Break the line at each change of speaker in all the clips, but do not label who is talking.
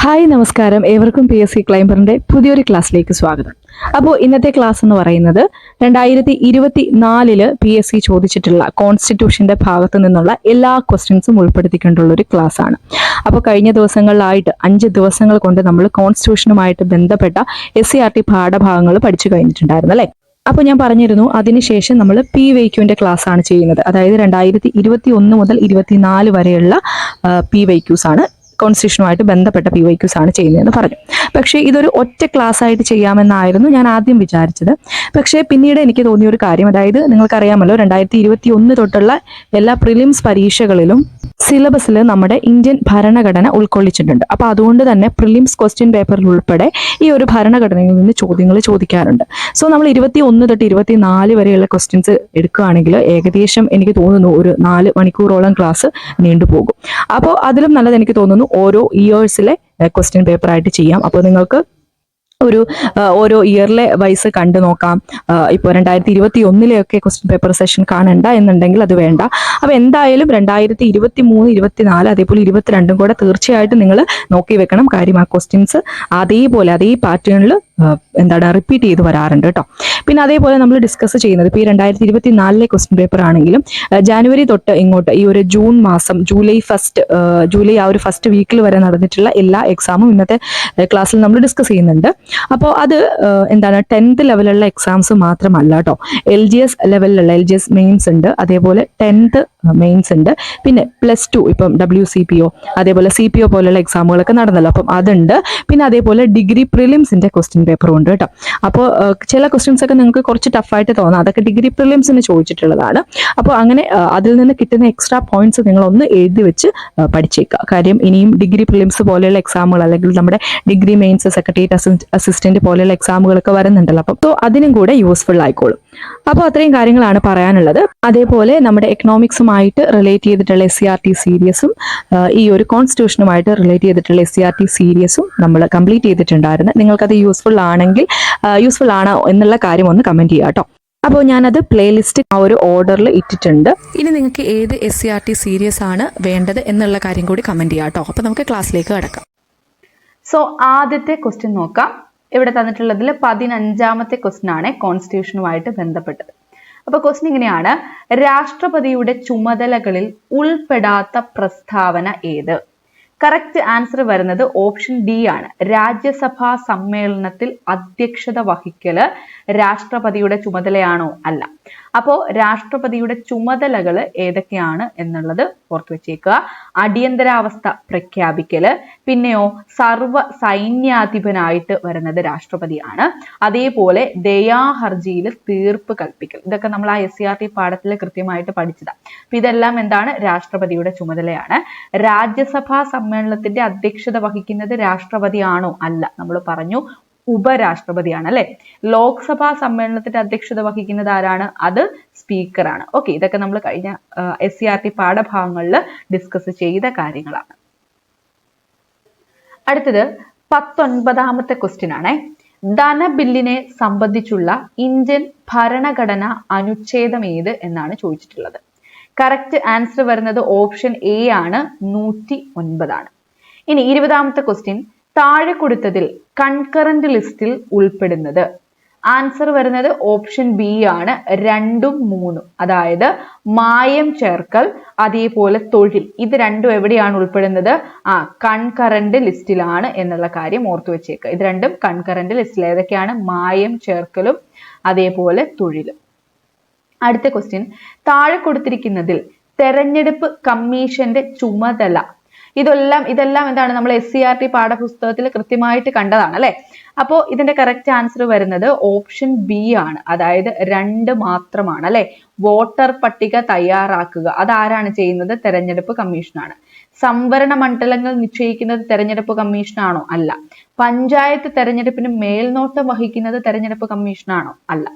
Hi നമസ്കാരം, ഏവർക്കും PSC ക്ലൈംബറിന്റെ പുതിയൊരു ക്ലാസ്സിലേക്ക് സ്വാഗതം. അപ്പോൾ ഇന്നത്തെ ക്ലാസ് എന്ന് പറയുന്നത് 2024 PSC ചോദിച്ചിട്ടുള്ള കോൺസ്റ്റിറ്റ്യൂഷന്റെ ഭാഗത്തു നിന്നുള്ള എല്ലാ ക്വസ്റ്റ്യൻസും ഉൾപ്പെടുത്തിക്കൊണ്ടുള്ള ഒരു ക്ലാസ് ആണ്. അപ്പോൾ കഴിഞ്ഞ ദിവസങ്ങളിലായിട്ട് 5 ദിവസങ്ങൾ കൊണ്ട് നമ്മൾ കോൺസ്റ്റിറ്റ്യൂഷനുമായിട്ട് ബന്ധപ്പെട്ട SCRT പാഠഭാഗങ്ങൾ പഠിച്ചു കഴിഞ്ഞിട്ടുണ്ടായിരുന്നു അല്ലേ? അപ്പോൾ ഞാൻ പറഞ്ഞിരുന്നു അതിനുശേഷം നമ്മൾ PYQന്റെ ക്ലാസ് ആണ് ചെയ്യുന്നത്. അതായത് 2021 മുതൽ 24 വരെയുള്ള PYQs ആണ്, കോൺസ്റ്റിറ്റ്യൂഷനുമായിട്ട് ബന്ധപ്പെട്ട PYQs ആണ് ചെയ്യുന്നതെന്ന് പറഞ്ഞു. പക്ഷേ ഇതൊരു ഒറ്റ ക്ലാസ് ആയിട്ട് ചെയ്യാമെന്നായിരുന്നു ഞാൻ ആദ്യം വിചാരിച്ചത്. പക്ഷേ പിന്നീട് എനിക്ക് തോന്നിയ ഒരു കാര്യം, അതായത് നിങ്ങൾക്കറിയാമല്ലോ 2021 തൊട്ടുള്ള എല്ലാ പ്രിലിംസ് പരീക്ഷകളിലും സിലബസിൽ നമ്മുടെ ഇന്ത്യൻ ഭരണഘടന ഉൾക്കൊള്ളിച്ചിട്ടുണ്ട്. അപ്പോൾ അതുകൊണ്ട് തന്നെ പ്രിലിംസ് ക്വസ്റ്റ്യൻ പേപ്പറിൽ ഉൾപ്പെടെ ഈ ഒരു ഭരണഘടനയിൽ നിന്ന് ചോദ്യങ്ങൾ ചോദിക്കാറുണ്ട്. സോ നമ്മൾ 21 തൊട്ട് 24 വരെയുള്ള ക്വസ്റ്റ്യൻസ് എടുക്കുകയാണെങ്കിൽ ഏകദേശം എനിക്ക് തോന്നുന്നു ഒരു 4 മണിക്കൂറോളം ക്ലാസ് നീണ്ടുപോകും. അപ്പോൾ അതിലും നല്ലത് എനിക്ക് തോന്നുന്നു ഓരോ ഇയേഴ്സിലെ ക്വസ്റ്റ്യൻ പേപ്പർ ആയിട്ട് ചെയ്യാം. അപ്പോൾ നിങ്ങൾക്ക് ഓരോ ഇയറിലെ വൈസ് കണ്ടു നോക്കാം. ഇപ്പോൾ 2021 ക്വസ്റ്റ്യൻ പേപ്പർ സെഷൻ കാണണ്ട എന്നുണ്ടെങ്കിൽ അത് വേണ്ട. അപ്പോൾ എന്തായാലും 2023, 24 അതേപോലെ 22 കൂടെ തീർച്ചയായിട്ടും നിങ്ങൾ നോക്കി വെക്കണം. കാര്യം ആ ക്വസ്റ്റ്യൻസ് അതേ പാറ്റേണിൽ റിപ്പീറ്റ് ചെയ്ത് വരാറുണ്ട് കേട്ടോ. പിന്നെ അതേപോലെ നമ്മൾ ഡിസ്കസ് ചെയ്യുന്നത് ഇപ്പോൾ ഈ 2024 ക്വസ്റ്റ്യൻ പേപ്പർ ആണെങ്കിലും ജാനുവരി തൊട്ട് ഇങ്ങോട്ട് ഈ ഒരു ജൂൺ മാസം, ജൂലൈ ആ ഒരു ഫസ്റ്റ് വീക്കിൽ വരെ നടന്നിട്ടുള്ള എല്ലാ എക്സാമും ഇന്നത്തെ ക്ലാസ്സിൽ നമ്മൾ ഡിസ്കസ് ചെയ്യുന്നുണ്ട്. അപ്പോൾ അത് 10th ലെവലുള്ള എക്സാംസ് മാത്രമല്ല കേട്ടോ, LGS ലെവലിലുള്ള LGS മെയിൻസ് ഉണ്ട്, അതേപോലെ 10th മെയിൻസ് ഉണ്ട്, പിന്നെ +2 ഇപ്പം WCPO അതേപോലെ CPO പോലുള്ള എക്സാമുകളൊക്കെ നടന്നല്ലോ, അപ്പം അതുണ്ട്. പിന്നെ അതേപോലെ ഡിഗ്രി പ്രിലിംസിന്റെ ക്വസ്റ്റ്യൻ പേപ്പറും ഉണ്ട് കേട്ടോ. അപ്പോൾ ചില ക്വസ്റ്റ്യൻസ് ഒക്കെ നിങ്ങൾക്ക് കുറച്ച് ടഫായിട്ട് തോന്നാം, അതൊക്കെ ഡിഗ്രി പ്രിലിംസിന് ചോദിച്ചിട്ടുള്ളതാണ്. അപ്പോൾ അങ്ങനെ അതിൽ നിന്ന് കിട്ടുന്ന എക്സ്ട്രാ പോയിന്റ്സ് നിങ്ങളൊന്ന് എഴുതി വെച്ച് പഠിച്ചേക്കുക. കാര്യം ഇനിയും ഡിഗ്രി പ്രിലിംസ് പോലെയുള്ള എക്സാമുകൾ അല്ലെങ്കിൽ നമ്മുടെ ഡിഗ്രി മെയിൻസ്, സെക്രട്ടേറിയറ്റ് അസിസ്റ്റന്റ് പോലെയുള്ള എക്സാമുകളൊക്കെ വരുന്നുണ്ടല്ലോ, അപ്പം അതിനും കൂടെ യൂസ്ഫുൾ ആയിക്കോളും. അപ്പോൾ അത്രയും കാര്യങ്ങളാണ് പറയാനുള്ളത്. അതേപോലെ നമ്മുടെ എക്കണോമിക്സുമായിട്ട് റിലേറ്റ് ചെയ്തിട്ടുള്ള SCRT സീരീസും ഈ ഒരു കോൺസ്റ്റിറ്റ്യൂഷനുമായിട്ട് റിലേറ്റ് ചെയ്തിട്ടുള്ള SCRT സീരീസും നമ്മൾ കംപ്ലീറ്റ് ചെയ്തിട്ടുണ്ടായിരുന്നു. നിങ്ങൾക്കത് യൂസ്ഫുൾ ആണോ എന്നുള്ള കാര്യം ഒന്ന് കമന്റ് ചെയ്യാം കേട്ടോ. അപ്പോൾ ഞാനത് പ്ലേലിസ്റ്റ് ആ ഒരു ഓർഡറിൽ ഇട്ടിട്ടുണ്ട്. ഇനി നിങ്ങൾക്ക് ഏത് SCRT സീരീസ് ആണ് വേണ്ടത് എന്നുള്ള കാര്യം കൂടി കമന്റ് ചെയ്യാം കേട്ടോ. അപ്പോൾ നമുക്ക് ക്ലാസ്സിലേക്ക് കടക്കാം.
സോ ആദ്യത്തെ ക്വസ്റ്റ്യൻ നോക്കാം. ഇവിടെ തന്നിട്ടുള്ളതിൽ 15ാമത്തെ ക്വസ്റ്റ്യൻ ആണ് കോൺസ്റ്റിറ്റ്യൂഷനുമായിട്ട് ബന്ധപ്പെട്ടത്. അപ്പൊ ക്വസ്റ്റ്യൻ ഇങ്ങനെയാണ്: രാഷ്ട്രപതിയുടെ ചുമതലകളിൽ ഉൾപ്പെടാത്ത പ്രസ്താവന ഏത്? കറക്റ്റ് ആൻസർ വരുന്നത് ഓപ്ഷൻ D ആണ്. രാജ്യസഭാ സമ്മേളനത്തിൽ അധ്യക്ഷത വഹിക്കല് രാഷ്ട്രപതിയുടെ ചുമതലയാണോ? അല്ല. അപ്പോ രാഷ്ട്രപതിയുടെ ചുമതലകൾ ഏതൊക്കെയാണ് എന്നുള്ളത് ഓർത്തു വെച്ചേക്കുക. അടിയന്തരാവസ്ഥ പ്രഖ്യാപിക്കല്, പിന്നെയോ സർവ സൈന്യാധിപനായിട്ട് വരുന്നത് രാഷ്ട്രപതിയാണ്. അതേപോലെ ദയാഹർജിയിൽ തീർപ്പ് കൽപ്പിക്കൽ, ഇതൊക്കെ നമ്മൾ ആ SCRT പാഠത്തിൽ കൃത്യമായിട്ട് പഠിച്ചതാണ്. അപ്പൊ ഇതെല്ലാം എന്താണ്? രാഷ്ട്രപതിയുടെ ചുമതലയാണ്. രാജ്യസഭാ സമ്മേളനത്തിന്റെ അധ്യക്ഷത വഹിക്കുന്നത് രാഷ്ട്രപതിയാണോ? അല്ല, നമ്മൾ പറഞ്ഞു ഉപരാഷ്ട്രപതിയാണ് അല്ലെ. ലോക്സഭാ സമ്മേളനത്തിന്റെ അധ്യക്ഷത വഹിക്കുന്നത് ആരാണ്? അത് സ്പീക്കറാണ്. ഓക്കെ, ഇതൊക്കെ നമ്മൾ കഴിഞ്ഞ SCRT പാഠഭാഗങ്ങളിൽ ഡിസ്കസ് ചെയ്ത കാര്യങ്ങളാണ്. അടുത്തത് 19ാമത്തെ ക്വസ്റ്റ്യൻ ആണ്. ധനബില്ലിനെ സംബന്ധിച്ചുള്ള ഇന്ത്യൻ ഭരണഘടന അനുച്ഛേദം ഏത് എന്നാണ് ചോദിച്ചിട്ടുള്ളത്. കറക്റ്റ് ആൻസർ വരുന്നത് ഓപ്ഷൻ A ആണ്, 109 ആണ്. ഇനി 20ാമത്തെ ക്വസ്റ്റ്യൻ: താഴെ കൊടുത്തതിൽ കൺകറന്റ് ലിസ്റ്റിൽ ഉൾപ്പെടുന്നത്? ആൻസർ വരുന്നത് ഓപ്ഷൻ B ആണ്, 2ഉം 3ഉം. അതായത് മായം ചേർക്കൽ അതേപോലെ തൊഴിൽ, ഇത് രണ്ടും എവിടെയാണ് ഉൾപ്പെടുന്നത്? കൺകറന്റ് ലിസ്റ്റിലാണ് എന്നുള്ള കാര്യം ഓർത്തു വെച്ചേക്കുക. ഇത് രണ്ടും കൺകറന്റ് ലിസ്റ്റിൽ. ഏതൊക്കെയാണ്? മായം ചേർക്കലും അതേപോലെ തൊഴിലും. അടുത്ത ക്വസ്റ്റ്യൻ: താഴെ കൊടുത്തിരിക്കുന്നതിൽ തെരഞ്ഞെടുപ്പ് കമ്മീഷന്റെ ചുമതല? ഇതെല്ലാം എന്താണ്? നമ്മൾ SCRT പാഠപുസ്തകത്തിൽ കൃത്യമായിട്ട് കണ്ടതാണ് അല്ലെ. അപ്പോ ഇതിന്റെ കറക്റ്റ് ആൻസർ വരുന്നത് ഓപ്ഷൻ B ആണ്, അതായത് 2 മാത്രമാണ് അല്ലെ. വോട്ടർ പട്ടിക തയ്യാറാക്കുക അതാരാണ് ചെയ്യുന്നത്? തെരഞ്ഞെടുപ്പ് കമ്മീഷനാണ്. സംവരണ മണ്ഡലങ്ങൾ നിശ്ചയിക്കുന്നത് തെരഞ്ഞെടുപ്പ് കമ്മീഷനാണോ? അല്ല. പഞ്ചായത്ത് തെരഞ്ഞെടുപ്പിന് മേൽനോട്ടം വഹിക്കുന്നത് തെരഞ്ഞെടുപ്പ് കമ്മീഷനാണോ? അല്ല.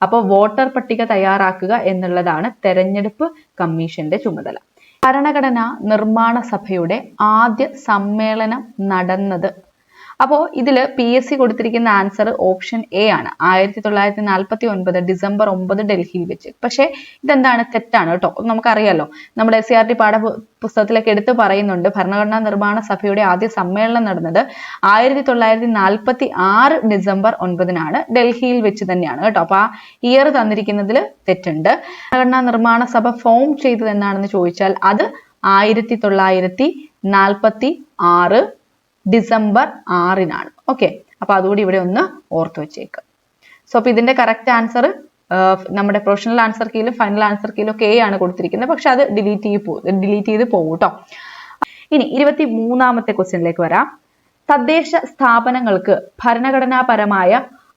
അപ്പോൾ വോട്ടർ പട്ടിക തയ്യാറാക്കുക എന്നുള്ളതാണ് തെരഞ്ഞെടുപ്പ് കമ്മീഷന്റെ ചുമതല. ഭരണഘടനാ നിർമ്മാണ സഭയുടെ ആദ്യ സമ്മേളനം നടന്നത് അപ്പോൾ ഇതിൽ PSC കൊടുത്തിരിക്കുന്ന ആൻസർ ഓപ്ഷൻ എ ആണ്. 1949 ഡിസംബർ 9 ഡൽഹിയിൽ വെച്ച്. പക്ഷേ ഇതെന്താണ്, തെറ്റാണ് കേട്ടോ. നമുക്കറിയാലോ, നമ്മുടെ SCERT പാഠപുസ്തകത്തിലൊക്കെ എടുത്ത് പറയുന്നുണ്ട് ഭരണഘടനാ നിർമ്മാണ സഭയുടെ ആദ്യ സമ്മേളനം നടന്നത് 1946 ഡിസംബർ 9 ഡൽഹിയിൽ വെച്ച് തന്നെയാണ് കേട്ടോ. അപ്പൊ ആ ഇയർ തന്നിരിക്കുന്നതിൽ തെറ്റുണ്ട്. ഭരണഘടനാ നിർമ്മാണ സഭ ഫോം ചെയ്തത് എന്നാണെന്ന് ചോദിച്ചാൽ അത് 1946 ഡിസംബർ 6 ഓക്കെ. അപ്പൊ അതുകൂടി ഇവിടെ ഒന്ന് ഓർത്ത് വെച്ചേക്ക്. സോ അപ്പൊ ഇതിന്റെ കറക്റ്റ് ആൻസർ നമ്മുടെ പ്രൊഫഷണൽ ആൻസർ കീയിലും ഫൈനൽ ആൻസർ കീയിലും ഒക്കെ A ആണ് കൊടുത്തിരിക്കുന്നത്. പക്ഷെ അത് ഡിലീറ്റ് ചെയ്ത് പോകും കേട്ടോ. ഇനി 23ാമത്തെ ക്വസ്റ്റ്യനിലേക്ക് വരാം. തദ്ദേശ സ്ഥാപനങ്ങൾക്ക് ഭരണഘടനാപരമായ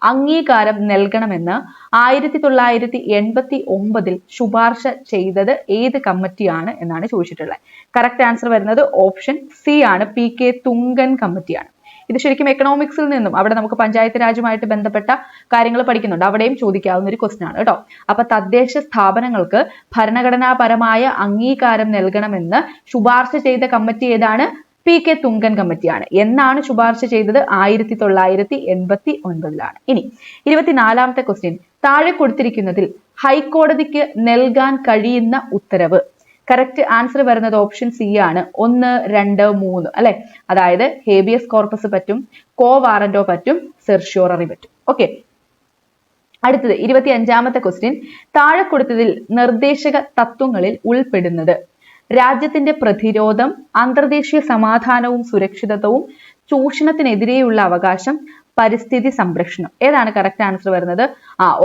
അംഗീകാരം നൽകണമെന്ന് 1989 ശുപാർശ ചെയ്തത് ഏത് കമ്മിറ്റിയാണ് എന്നാണ് ചോദിച്ചിട്ടുള്ളത്. കറക്റ്റ് ആൻസർ വരുന്നത് ഓപ്ഷൻ സി ആണ്, PK തുങ്കൻ കമ്മിറ്റിയാണ്. ഇത് ശരിക്കും എക്കണോമിക്സിൽ നിന്നും അവിടെ നമുക്ക് പഞ്ചായത്ത് രാജുമായിട്ട് ബന്ധപ്പെട്ട കാര്യങ്ങൾ പഠിക്കുന്നുണ്ട്, അവിടെയും ചോദിക്കാവുന്ന ഒരു ക്വസ്റ്റ്യൻ ആണ് കേട്ടോ. അപ്പൊ തദ്ദേശ സ്ഥാപനങ്ങൾക്ക് ഭരണഘടനാപരമായ അംഗീകാരം നൽകണമെന്ന് ശുപാർശ ചെയ്ത കമ്മിറ്റി ഏതാണ്? PK തുങ്കൻ കമ്മിറ്റിയാണ്. എന്നാണ് ശുപാർശ ചെയ്തത്? 1989. ഇനി 24ാമത്തെ ക്വസ്റ്റ്യൻ. താഴെ കൊടുത്തിരിക്കുന്നതിൽ ഹൈക്കോടതിക്ക് നൽകാൻ കഴിയുന്ന ഉത്തരവ്. കറക്റ്റ് ആൻസർ വരുന്നത് ഓപ്ഷൻ സി ആണ്, 1, 2, 3 അല്ലെ. അതായത് ഹേബിയസ് കോർപ്പസ് പറ്റും, കോ വാറന്റോ പറ്റും, സെർഷ്യോററി പറ്റും. ഓക്കെ. അടുത്തത് 25ാമത്തെ ക്വസ്റ്റ്യൻ. താഴെ കൊടുത്തതിൽ നിർദ്ദേശക തത്വങ്ങളിൽ ഉൾപ്പെടുന്നത്. രാജ്യത്തിന്റെ പ്രതിരോധം, അന്തർദേശീയ സമാധാനവും സുരക്ഷിതത്വവും, ചൂഷണത്തിനെതിരെയുള്ള അവകാശം, പരിസ്ഥിതി സംരക്ഷണം. ഏതാണ് കറക്റ്റ് ആൻസർ വരുന്നത്?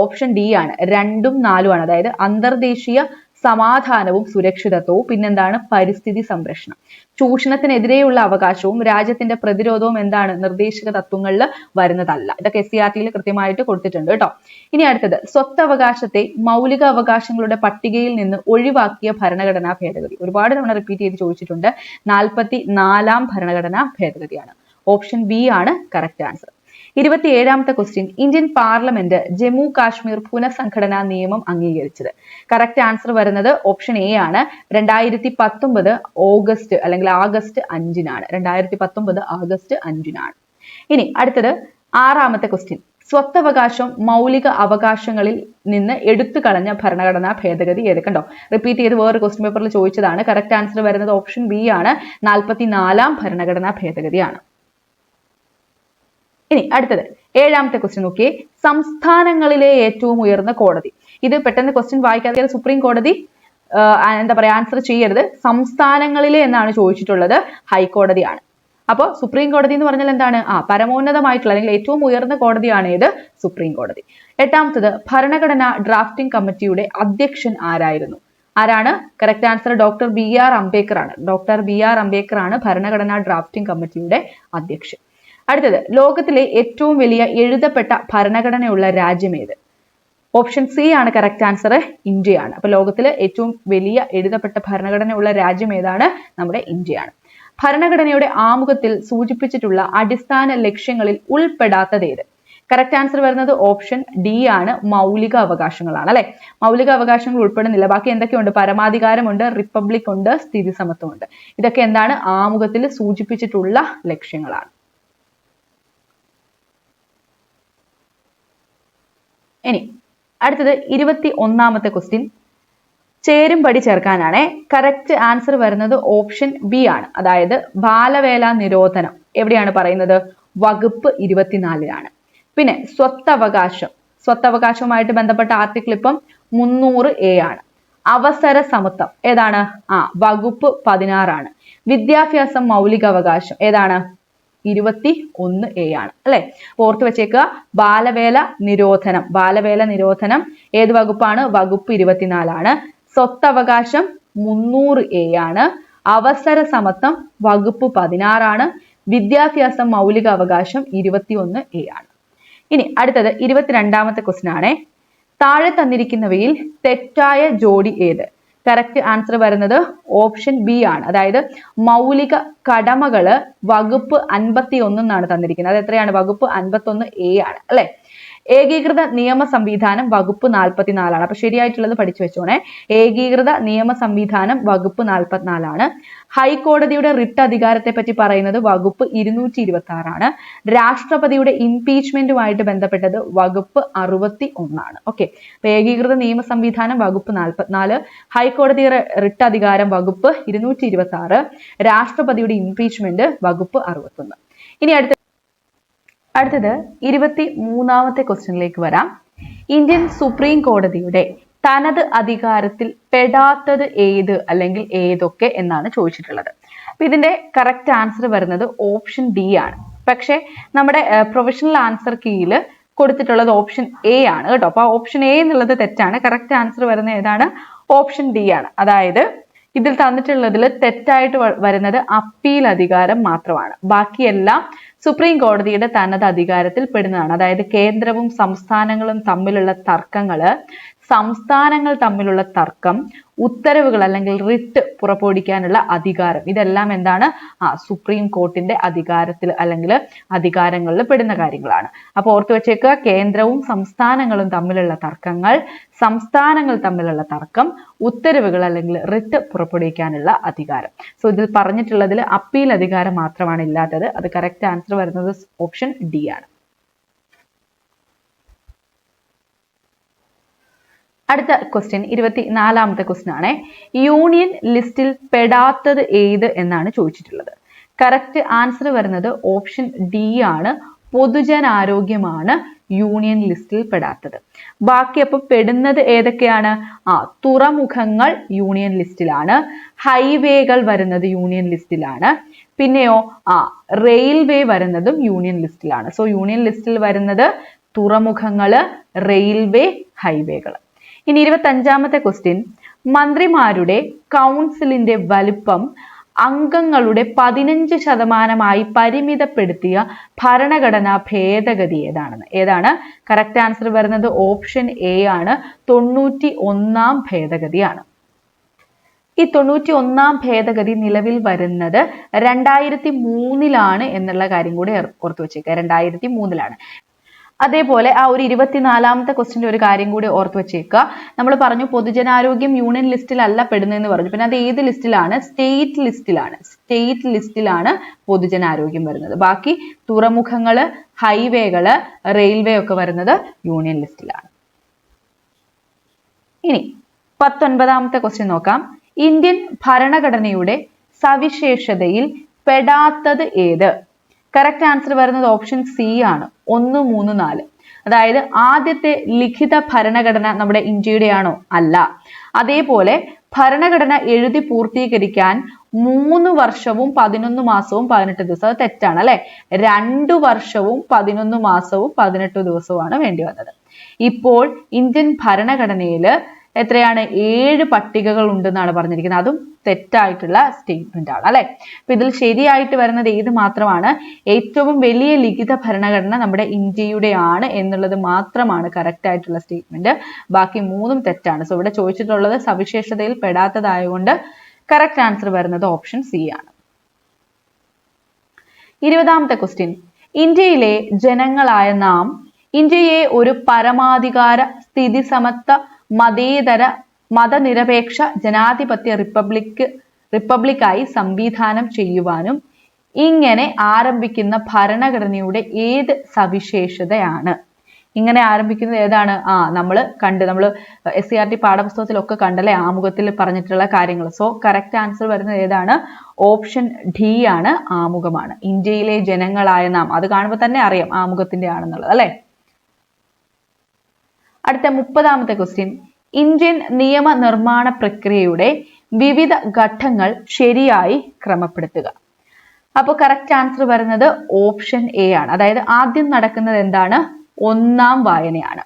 ഓപ്ഷൻ ഡി ആണ്, 2ഉം 4ഉം ആണ്. അതായത് അന്തർദേശീയ സമാധാനവും സുരക്ഷിതത്വവും, പിന്നെന്താണ്? പരിസ്ഥിതി സംരക്ഷണം. ചൂഷണത്തിനെതിരെയുള്ള അവകാശവും രാജ്യത്തിന്റെ പ്രതിരോധവും എന്താണ്? നിർദ്ദേശക തത്വങ്ങളിൽ വരുന്നതല്ല. ഇതൊക്കെ SCERT കൃത്യമായിട്ട് കൊടുത്തിട്ടുണ്ട് കേട്ടോ. ഇനി അടുത്തത്, സ്വത്തവകാശത്തെ മൗലിക അവകാശങ്ങളുടെ പട്ടികയിൽ നിന്ന് ഒഴിവാക്കിയ ഭരണഘടനാ ഭേദഗതി. ഒരുപാട് തവണ റിപ്പീറ്റ് ചെയ്ത് ചോദിച്ചിട്ടുണ്ട്. 44ാം ഭരണഘടനാ ഭേദഗതിയാണ്. ഓപ്ഷൻ ബി ആണ് കറക്റ്റ് ആൻസർ. 27ാമത്തെ question. Indian parliament Jammu Kashmir പുനഃസംഘടനാ നിയമം അംഗീകരിച്ചത്. കറക്റ്റ് ആൻസർ വരുന്നത് ഓപ്ഷൻ എ ആണ്, 2019 ഓഗസ്റ്റ് അല്ലെങ്കിൽ ആഗസ്റ്റ് 5 2019 ആഗസ്റ്റ് 5. ഇനി അടുത്തത് 6ാമത്തെ ക്വസ്റ്റ്യൻ. സ്വത്തവകാശം മൗലിക അവകാശങ്ങളിൽ നിന്ന് എടുത്തു കളഞ്ഞ ഭരണഘടനാ ഭേദഗതി ഏത്? കണ്ടോ, റിപ്പീറ്റ് ചെയ്ത് വേറൊരു ക്വസ്റ്റ്യൻ പേപ്പറിൽ ചോദിച്ചതാണ്. കറക്റ്റ് ആൻസർ വരുന്നത് ഓപ്ഷൻ ബി ആണ്, 44ാം ഭരണഘടനാ ഭേദഗതിയാണ്. ഇനി അടുത്തത് 7ാമത്തെ ക്വസ്റ്റ്യൻ നോക്കിയേ. സംസ്ഥാനങ്ങളിലെ ഏറ്റവും ഉയർന്ന കോടതി. ഇത് പെട്ടെന്ന് ക്വസ്റ്റ്യൻ വായിക്കാതെ സുപ്രീം കോടതി എന്താ പറയാ ആൻസർ ചെയ്യരുത്. സംസ്ഥാനങ്ങളിലെ എന്നാണ് ചോദിച്ചിട്ടുള്ളത്, ഹൈക്കോടതിയാണ്. അപ്പോൾ സുപ്രീം കോടതി എന്ന് പറഞ്ഞാൽ എന്താണ്? പരമോന്നതമായിട്ടുള്ള അല്ലെങ്കിൽ ഏറ്റവും ഉയർന്ന കോടതിയാണ് ഏത്? സുപ്രീം കോടതി. 8ാമത്തത്, ഭരണഘടനാ ഡ്രാഫ്റ്റിംഗ് കമ്മിറ്റിയുടെ അധ്യക്ഷൻ ആരായിരുന്നു? ആരാണ്? Correct answer doctor BR Ambedkar ആണ്. ഡോക്ടർ BR അംബേദ്കർ ആണ് ഭരണഘടനാ ഡ്രാഫ്റ്റിംഗ് കമ്മിറ്റിയുടെ അധ്യക്ഷൻ. അടുത്തത്, ലോകത്തിലെ ഏറ്റവും വലിയ എഴുതപ്പെട്ട ഭരണഘടനയുള്ള രാജ്യം ഏത്? ഓപ്ഷൻ സി ആണ് കറക്റ്റ് ആൻസർ, ഇന്ത്യയാണ്. അപ്പൊ ലോകത്തിലെ ഏറ്റവും വലിയ എഴുതപ്പെട്ട ഭരണഘടനയുള്ള രാജ്യം ഏതാണ്? നമ്മുടെ ഇന്ത്യയാണ്. ഭരണഘടനയുടെ ആമുഖത്തിൽ സൂചിപ്പിച്ചിട്ടുള്ള അടിസ്ഥാന ലക്ഷ്യങ്ങളിൽ ഉൾപ്പെടാത്തത് ഏത്? കറക്റ്റ് ആൻസർ വരുന്നത് ഓപ്ഷൻ ഡി ആണ്, മൗലിക അവകാശങ്ങളാണ് അല്ലെ. മൗലിക അവകാശങ്ങൾ ഉൾപ്പെടുന്നില്ല. ബാക്കി എന്തൊക്കെയുണ്ട്? പരമാധികാരമുണ്ട്, റിപ്പബ്ലിക് ഉണ്ട്, സ്ഥിതി സമത്വമുണ്ട്. ഇതൊക്കെ എന്താണ്? ആമുഖത്തിൽ സൂചിപ്പിച്ചിട്ടുള്ള ലക്ഷ്യങ്ങളാണ്. ഇനി അടുത്തത് 21ാമത്തെ ക്വസ്റ്റ്യൻ. ചേരുംപടി ചേർക്കാനാണ്. കറക്റ്റ് ആൻസർ വരുന്നത് ഓപ്ഷൻ ബി ആണ്. അതായത് ബാലവേല നിരോധനം എവിടെയാണ് പറയുന്നത്? വകുപ്പ് 24 പിന്നെ സ്വത്തവകാശവുമായിട്ട് ബന്ധപ്പെട്ട ആർട്ടിക്കിൾ ഇപ്പം 300A ആണ്. അവസര സമത്വം ഏതാണ്? വകുപ്പ് 16 വിദ്യാഭ്യാസം മൗലികാവകാശം ഏതാണ്? 21A ആണ് അല്ലെ. ഓർത്ത് വെച്ചേക്കുക. ബാലവേല നിരോധനം ഏത് വകുപ്പാണ്? വകുപ്പ് 24. സ്വത്തവകാശം 300A ആണ്. അവസര സമത്വം വകുപ്പ് 16. വിദ്യാഭ്യാസം മൗലിക അവകാശം 21A ആണ്. ഇനി അടുത്തത് 22ാമത്തെ ക്വസ്റ്റ്യൻ ആണ്. താഴെ തന്നിരിക്കുന്നവയിൽ തെറ്റായ ജോഡി ഏത്? കറക്റ്റ് ആൻസർ വരുന്നത് ഓപ്ഷൻ ബി ആണ്. അതായത് മൗലിക കടമകള് വകുപ്പ് 51 എന്നാണ് തന്നിരിക്കുന്നത്. അത് എത്രയാണ്? വകുപ്പ് 51A ആണ് അല്ലെ. ഏകീകൃത നിയമ സംവിധാനം വകുപ്പ് 44 അപ്പൊ ശരിയായിട്ടുള്ളത് പഠിച്ചു വെച്ചോണേ. ഏകീകൃത നിയമ സംവിധാനം വകുപ്പ് 44. ഹൈക്കോടതിയുടെ റിട്ട് അധികാരത്തെ പറ്റി പറയുന്നത് വകുപ്പ് 226 ആണ്. രാഷ്ട്രപതിയുടെ ഇംപീച്ച്മെന്റുമായിട്ട് ബന്ധപ്പെട്ടത് വകുപ്പ് 61 ഓക്കെ. അപ്പൊ ഏകീകൃത നിയമ സംവിധാനം വകുപ്പ് 44, ഹൈക്കോടതിയുടെ റിട്ട് അധികാരം വകുപ്പ് 226, രാഷ്ട്രപതിയുടെ ഇംപീച്ച്മെന്റ് വകുപ്പ് 61. ഇനി അടുത്തത് 23ാമത്തെ ക്വസ്റ്റ്യനിലേക്ക് വരാം. ഇന്ത്യൻ സുപ്രീം കോടതിയുടെ തനത് അധികാരത്തിൽ പെടാത്തത് ഏത് അല്ലെങ്കിൽ ഏതൊക്കെ എന്നാണ് ചോദിച്ചിട്ടുള്ളത്. അപ്പൊ ഇതിന്റെ കറക്റ്റ് ആൻസർ വരുന്നത് ഓപ്ഷൻ ഡി ആണ്. പക്ഷെ നമ്മുടെ പ്രൊഫഷണൽ ആൻസർ കീയിൽ കൊടുത്തിട്ടുള്ളത് ഓപ്ഷൻ എ ആണ് കേട്ടോ. അപ്പൊ ഓപ്ഷൻ എ എന്നുള്ളത് തെറ്റാണ്. കറക്റ്റ് ആൻസർ വരുന്നത് ഏതാണ്? ഓപ്ഷൻ ഡി ആണ്. അതായത് ഇതിൽ തന്നിട്ടുള്ളതിൽ തെറ്റായിട്ട് വരുന്നത് അപ്പീൽ അധികാരം മാത്രമാണ്. ബാക്കിയെല്ലാം സുപ്രീം കോടതിയുടെ തനത് അധികാരത്തിൽ പെടുന്നതാണ്. അതായത് കേന്ദ്രവും സംസ്ഥാനങ്ങളും തമ്മിലുള്ള തർക്കം, ഉത്തരവുകൾ അല്ലെങ്കിൽ റിട്ട് പുറപ്പെടുവിക്കാനുള്ള അധികാരം, ഇതെല്ലാം എന്താണ്? സുപ്രീം കോർട്ടിന്റെ അധികാരത്തിൽ അല്ലെങ്കിൽ അധികാരങ്ങളിൽ പെടുന്ന കാര്യങ്ങളാണ്. അപ്പൊ ഓർത്തു വെച്ചേക്കുക, കേന്ദ്രവും സംസ്ഥാനങ്ങളും തമ്മിലുള്ള തർക്കം, ഉത്തരവുകൾ അല്ലെങ്കിൽ റിട്ട് പുറപ്പെടുവിക്കാനുള്ള അധികാരം. സോ ഇതിൽ പറഞ്ഞിട്ടുള്ളതിൽ അപ്പീൽ അധികാരം മാത്രമാണ് ഇല്ലാത്തത്. അത് കറക്റ്റ് ആൻസർ വരുന്നത് ഓപ്ഷൻ ഡി ആണ്. അടുത്ത ക്വസ്റ്റ്യൻ 24ാമത്തെ ക്വസ്റ്റ്യൻ ആണ്. യൂണിയൻ ലിസ്റ്റിൽ പെടാത്തത് ഏത് എന്നാണ് ചോദിച്ചിട്ടുള്ളത്. കറക്റ്റ് ആൻസർ വരുന്നത് ഓപ്ഷൻ ഡി ആണ്. പൊതുജനാരോഗ്യമാണ് യൂണിയൻ ലിസ്റ്റിൽ പെടാത്തത്. ബാക്കി അപ്പൊ പെടുന്നത് ഏതൊക്കെയാണ്? തുറമുഖങ്ങൾ യൂണിയൻ ലിസ്റ്റിലാണ്, ഹൈവേകൾ വരുന്നത് യൂണിയൻ ലിസ്റ്റിലാണ്, പിന്നെയോ റെയിൽവേ വരുന്നതും യൂണിയൻ ലിസ്റ്റിലാണ്. സോ യൂണിയൻ ലിസ്റ്റിൽ വരുന്നത് തുറമുഖങ്ങള്, റെയിൽവേ, ഹൈവേകൾ. ഇനി 25ാമത്തെ ക്വസ്റ്റ്യൻ, മന്ത്രിമാരുടെ കൗൺസിലിന്റെ വലുപ്പം അംഗങ്ങളുടെ 15% പരിമിതപ്പെടുത്തിയ ഭരണഘടനാ ഭേദഗതി ഏതാണ്? കറക്റ്റ് ആൻസർ വരുന്നത് ഓപ്ഷൻ എ ആണ്. 91ാം ഭേദഗതിയാണ്. ഈ 91ാം ഭേദഗതി നിലവിൽ വരുന്നത് 2003 എന്നുള്ള കാര്യം കൂടി ഓർത്തു വെച്ചേക്കുക. 2003 അതേപോലെ ആ ഒരു 24ാമത്തെ ക്വസ്റ്റ്യന്റെ ഒരു കാര്യം കൂടി ഓർത്തു വെച്ചേക്കുക. നമ്മൾ പറഞ്ഞു പൊതുജനാരോഗ്യം യൂണിയൻ ലിസ്റ്റിലല്ല പെടുന്നതെന്ന് പറഞ്ഞു. പിന്നെ അത് ഏത് ലിസ്റ്റിലാണ്? സ്റ്റേറ്റ് ലിസ്റ്റിലാണ് പൊതുജനാരോഗ്യം വരുന്നത്. ബാക്കി തുറമുഖങ്ങള്, ഹൈവേകള്, റെയിൽവേ ഒക്കെ വരുന്നത് യൂണിയൻ ലിസ്റ്റിലാണ്. ഇനി 19ാമത്തെ ക്വസ്റ്റ്യൻ നോക്കാം. ഇന്ത്യൻ ഭരണഘടനയുടെ സവിശേഷതയിൽ പെടാത്തത് ഏത്? കറക്റ്റ് ആൻസർ വരുന്നത് ഓപ്ഷൻ സി ആണ്. 1, 3, 4. അതായത് ആദ്യത്തെ ലിഖിത ഭരണഘടന നമ്മുടെ ഇന്ത്യയുടെ ആണോ? അല്ല. അതേപോലെ ഭരണഘടന എഴുതി പൂർത്തീകരിക്കാൻ 3 വർഷവും 11 മാസവും 18 ദിവസവും. അത് തെറ്റാണ് അല്ലെ. 2 വർഷവും 11 മാസവും 18 ദിവസവുമാണ് വേണ്ടി വന്നത്. ഇപ്പോൾ ഇന്ത്യൻ ഭരണഘടനയിൽ എത്രയാണ്? 7 പട്ടികകൾ ഉണ്ടെന്നാണ് പറഞ്ഞിരിക്കുന്നത്. അതും തെറ്റായിട്ടുള്ള സ്റ്റേറ്റ്മെന്റ് ആണ് അല്ലെ. അപ്പൊ ഇതിൽ ശരിയായിട്ട് വരുന്നത് ഏത് മാത്രമാണ്? ഏറ്റവും വലിയ ലിഖിത ഭരണഘടന നമ്മുടെ ഇന്ത്യയുടെ ആണ് എന്നുള്ളത് മാത്രമാണ് കറക്റ്റ് ആയിട്ടുള്ള സ്റ്റേറ്റ്മെന്റ്. ബാക്കി 3ഉം തെറ്റാണ്. സോ ഇവിടെ ചോദിച്ചിട്ടുള്ളത് സവിശേഷതയിൽ പെടാത്തതായതുകൊണ്ട് കറക്റ്റ് ആൻസർ വരുന്നത് ഓപ്ഷൻ സി ആണ്. 20ാമത്തെ ക്വസ്റ്റ്യൻ, ഇന്ത്യയിലെ ജനങ്ങളായ നാം ഇന്ത്യയെ ഒരു പരമാധികാര സ്ഥിതിസമത്വ മതനിരപേക്ഷ ജനാധിപത്യ റിപ്പബ്ലിക്കായി സംവിധാനം ചെയ്യുവാനും ഇങ്ങനെ ആരംഭിക്കുന്ന ഭരണഘടനയുടെ ഏത് സവിശേഷതയാണ്? ഇങ്ങനെ ആരംഭിക്കുന്നത് ഏതാണ്? നമ്മൾ SCERT പാഠപുസ്തകത്തിലൊക്കെ കണ്ടല്ലേ, ആമുഖത്തിൽ പറഞ്ഞിട്ടുള്ള കാര്യങ്ങൾ. സോ കറക്റ്റ് ആൻസർ വരുന്നത് ഏതാണ്? ഓപ്ഷൻ ഡി ആണ്, ആമുഖമാണ്. ഇന്ത്യയിലെ ജനങ്ങളായ നാം, അത് കാണുമ്പോൾ തന്നെ അറിയാം ആമുഖത്തിന്റെ ആണെന്നുള്ളത് അല്ലെ. അടുത്ത 30ാമത്തെ ക്വസ്റ്റ്യൻ, ഇന്ത്യൻ നിയമനിർമ്മാണ പ്രക്രിയയുടെ വിവിധ ഘട്ടങ്ങൾ ശരിയായി ക്രമപ്പെടുത്തുക. അപ്പൊ കറക്റ്റ് ആൻസർ വരുന്നത് ഓപ്ഷൻ എ ആണ്. അതായത് ആദ്യം നടക്കുന്നത് എന്താണ്? 1ാം വായനയാണ്.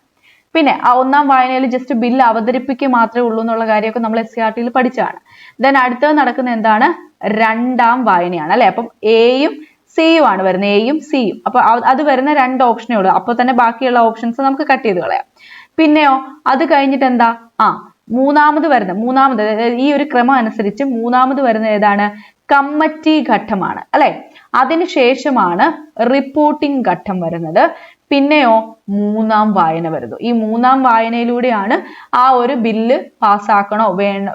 പിന്നെ ആ 1ാം വായനയിൽ ജസ്റ്റ് ബില്ല് അവതരിപ്പിക്കുക മാത്രമേ ഉള്ളൂ എന്നുള്ള കാര്യമൊക്കെ നമ്മൾ SCERT പഠിച്ചതാണ്. ദെൻ അടുത്തത് നടക്കുന്നത് എന്താണ്? 2ാം വായനയാണ് അല്ലെ. അപ്പം എയും സിയും ആണ് വരുന്നത്, എയും സിയും. അപ്പൊ അത് വരുന്ന 2 ഓപ്ഷനേ ഉള്ളൂ. അപ്പൊ തന്നെ ബാക്കിയുള്ള ഓപ്ഷൻസ് നമുക്ക് കട്ട് ചെയ്ത് കളയാം. പിന്നെയോ അത് കഴിഞ്ഞിട്ട് എന്താ? മൂന്നാമത് ഈ ഒരു ക്രമം അനുസരിച്ച് 3ാമത് വരുന്നത് ഏതാണ്? കമ്മിറ്റി ഘട്ടമാണ് അല്ലെ. അതിനുശേഷമാണ് റിപ്പോർട്ടിംഗ് ഘട്ടം വരുന്നത്. പിന്നെയോ മൂന്നാം വായന വരുന്നു. ഈ മൂന്നാം വായനയിലൂടെയാണ് ആ ഒരു ബില്ല് പാസ്സാക്കണോ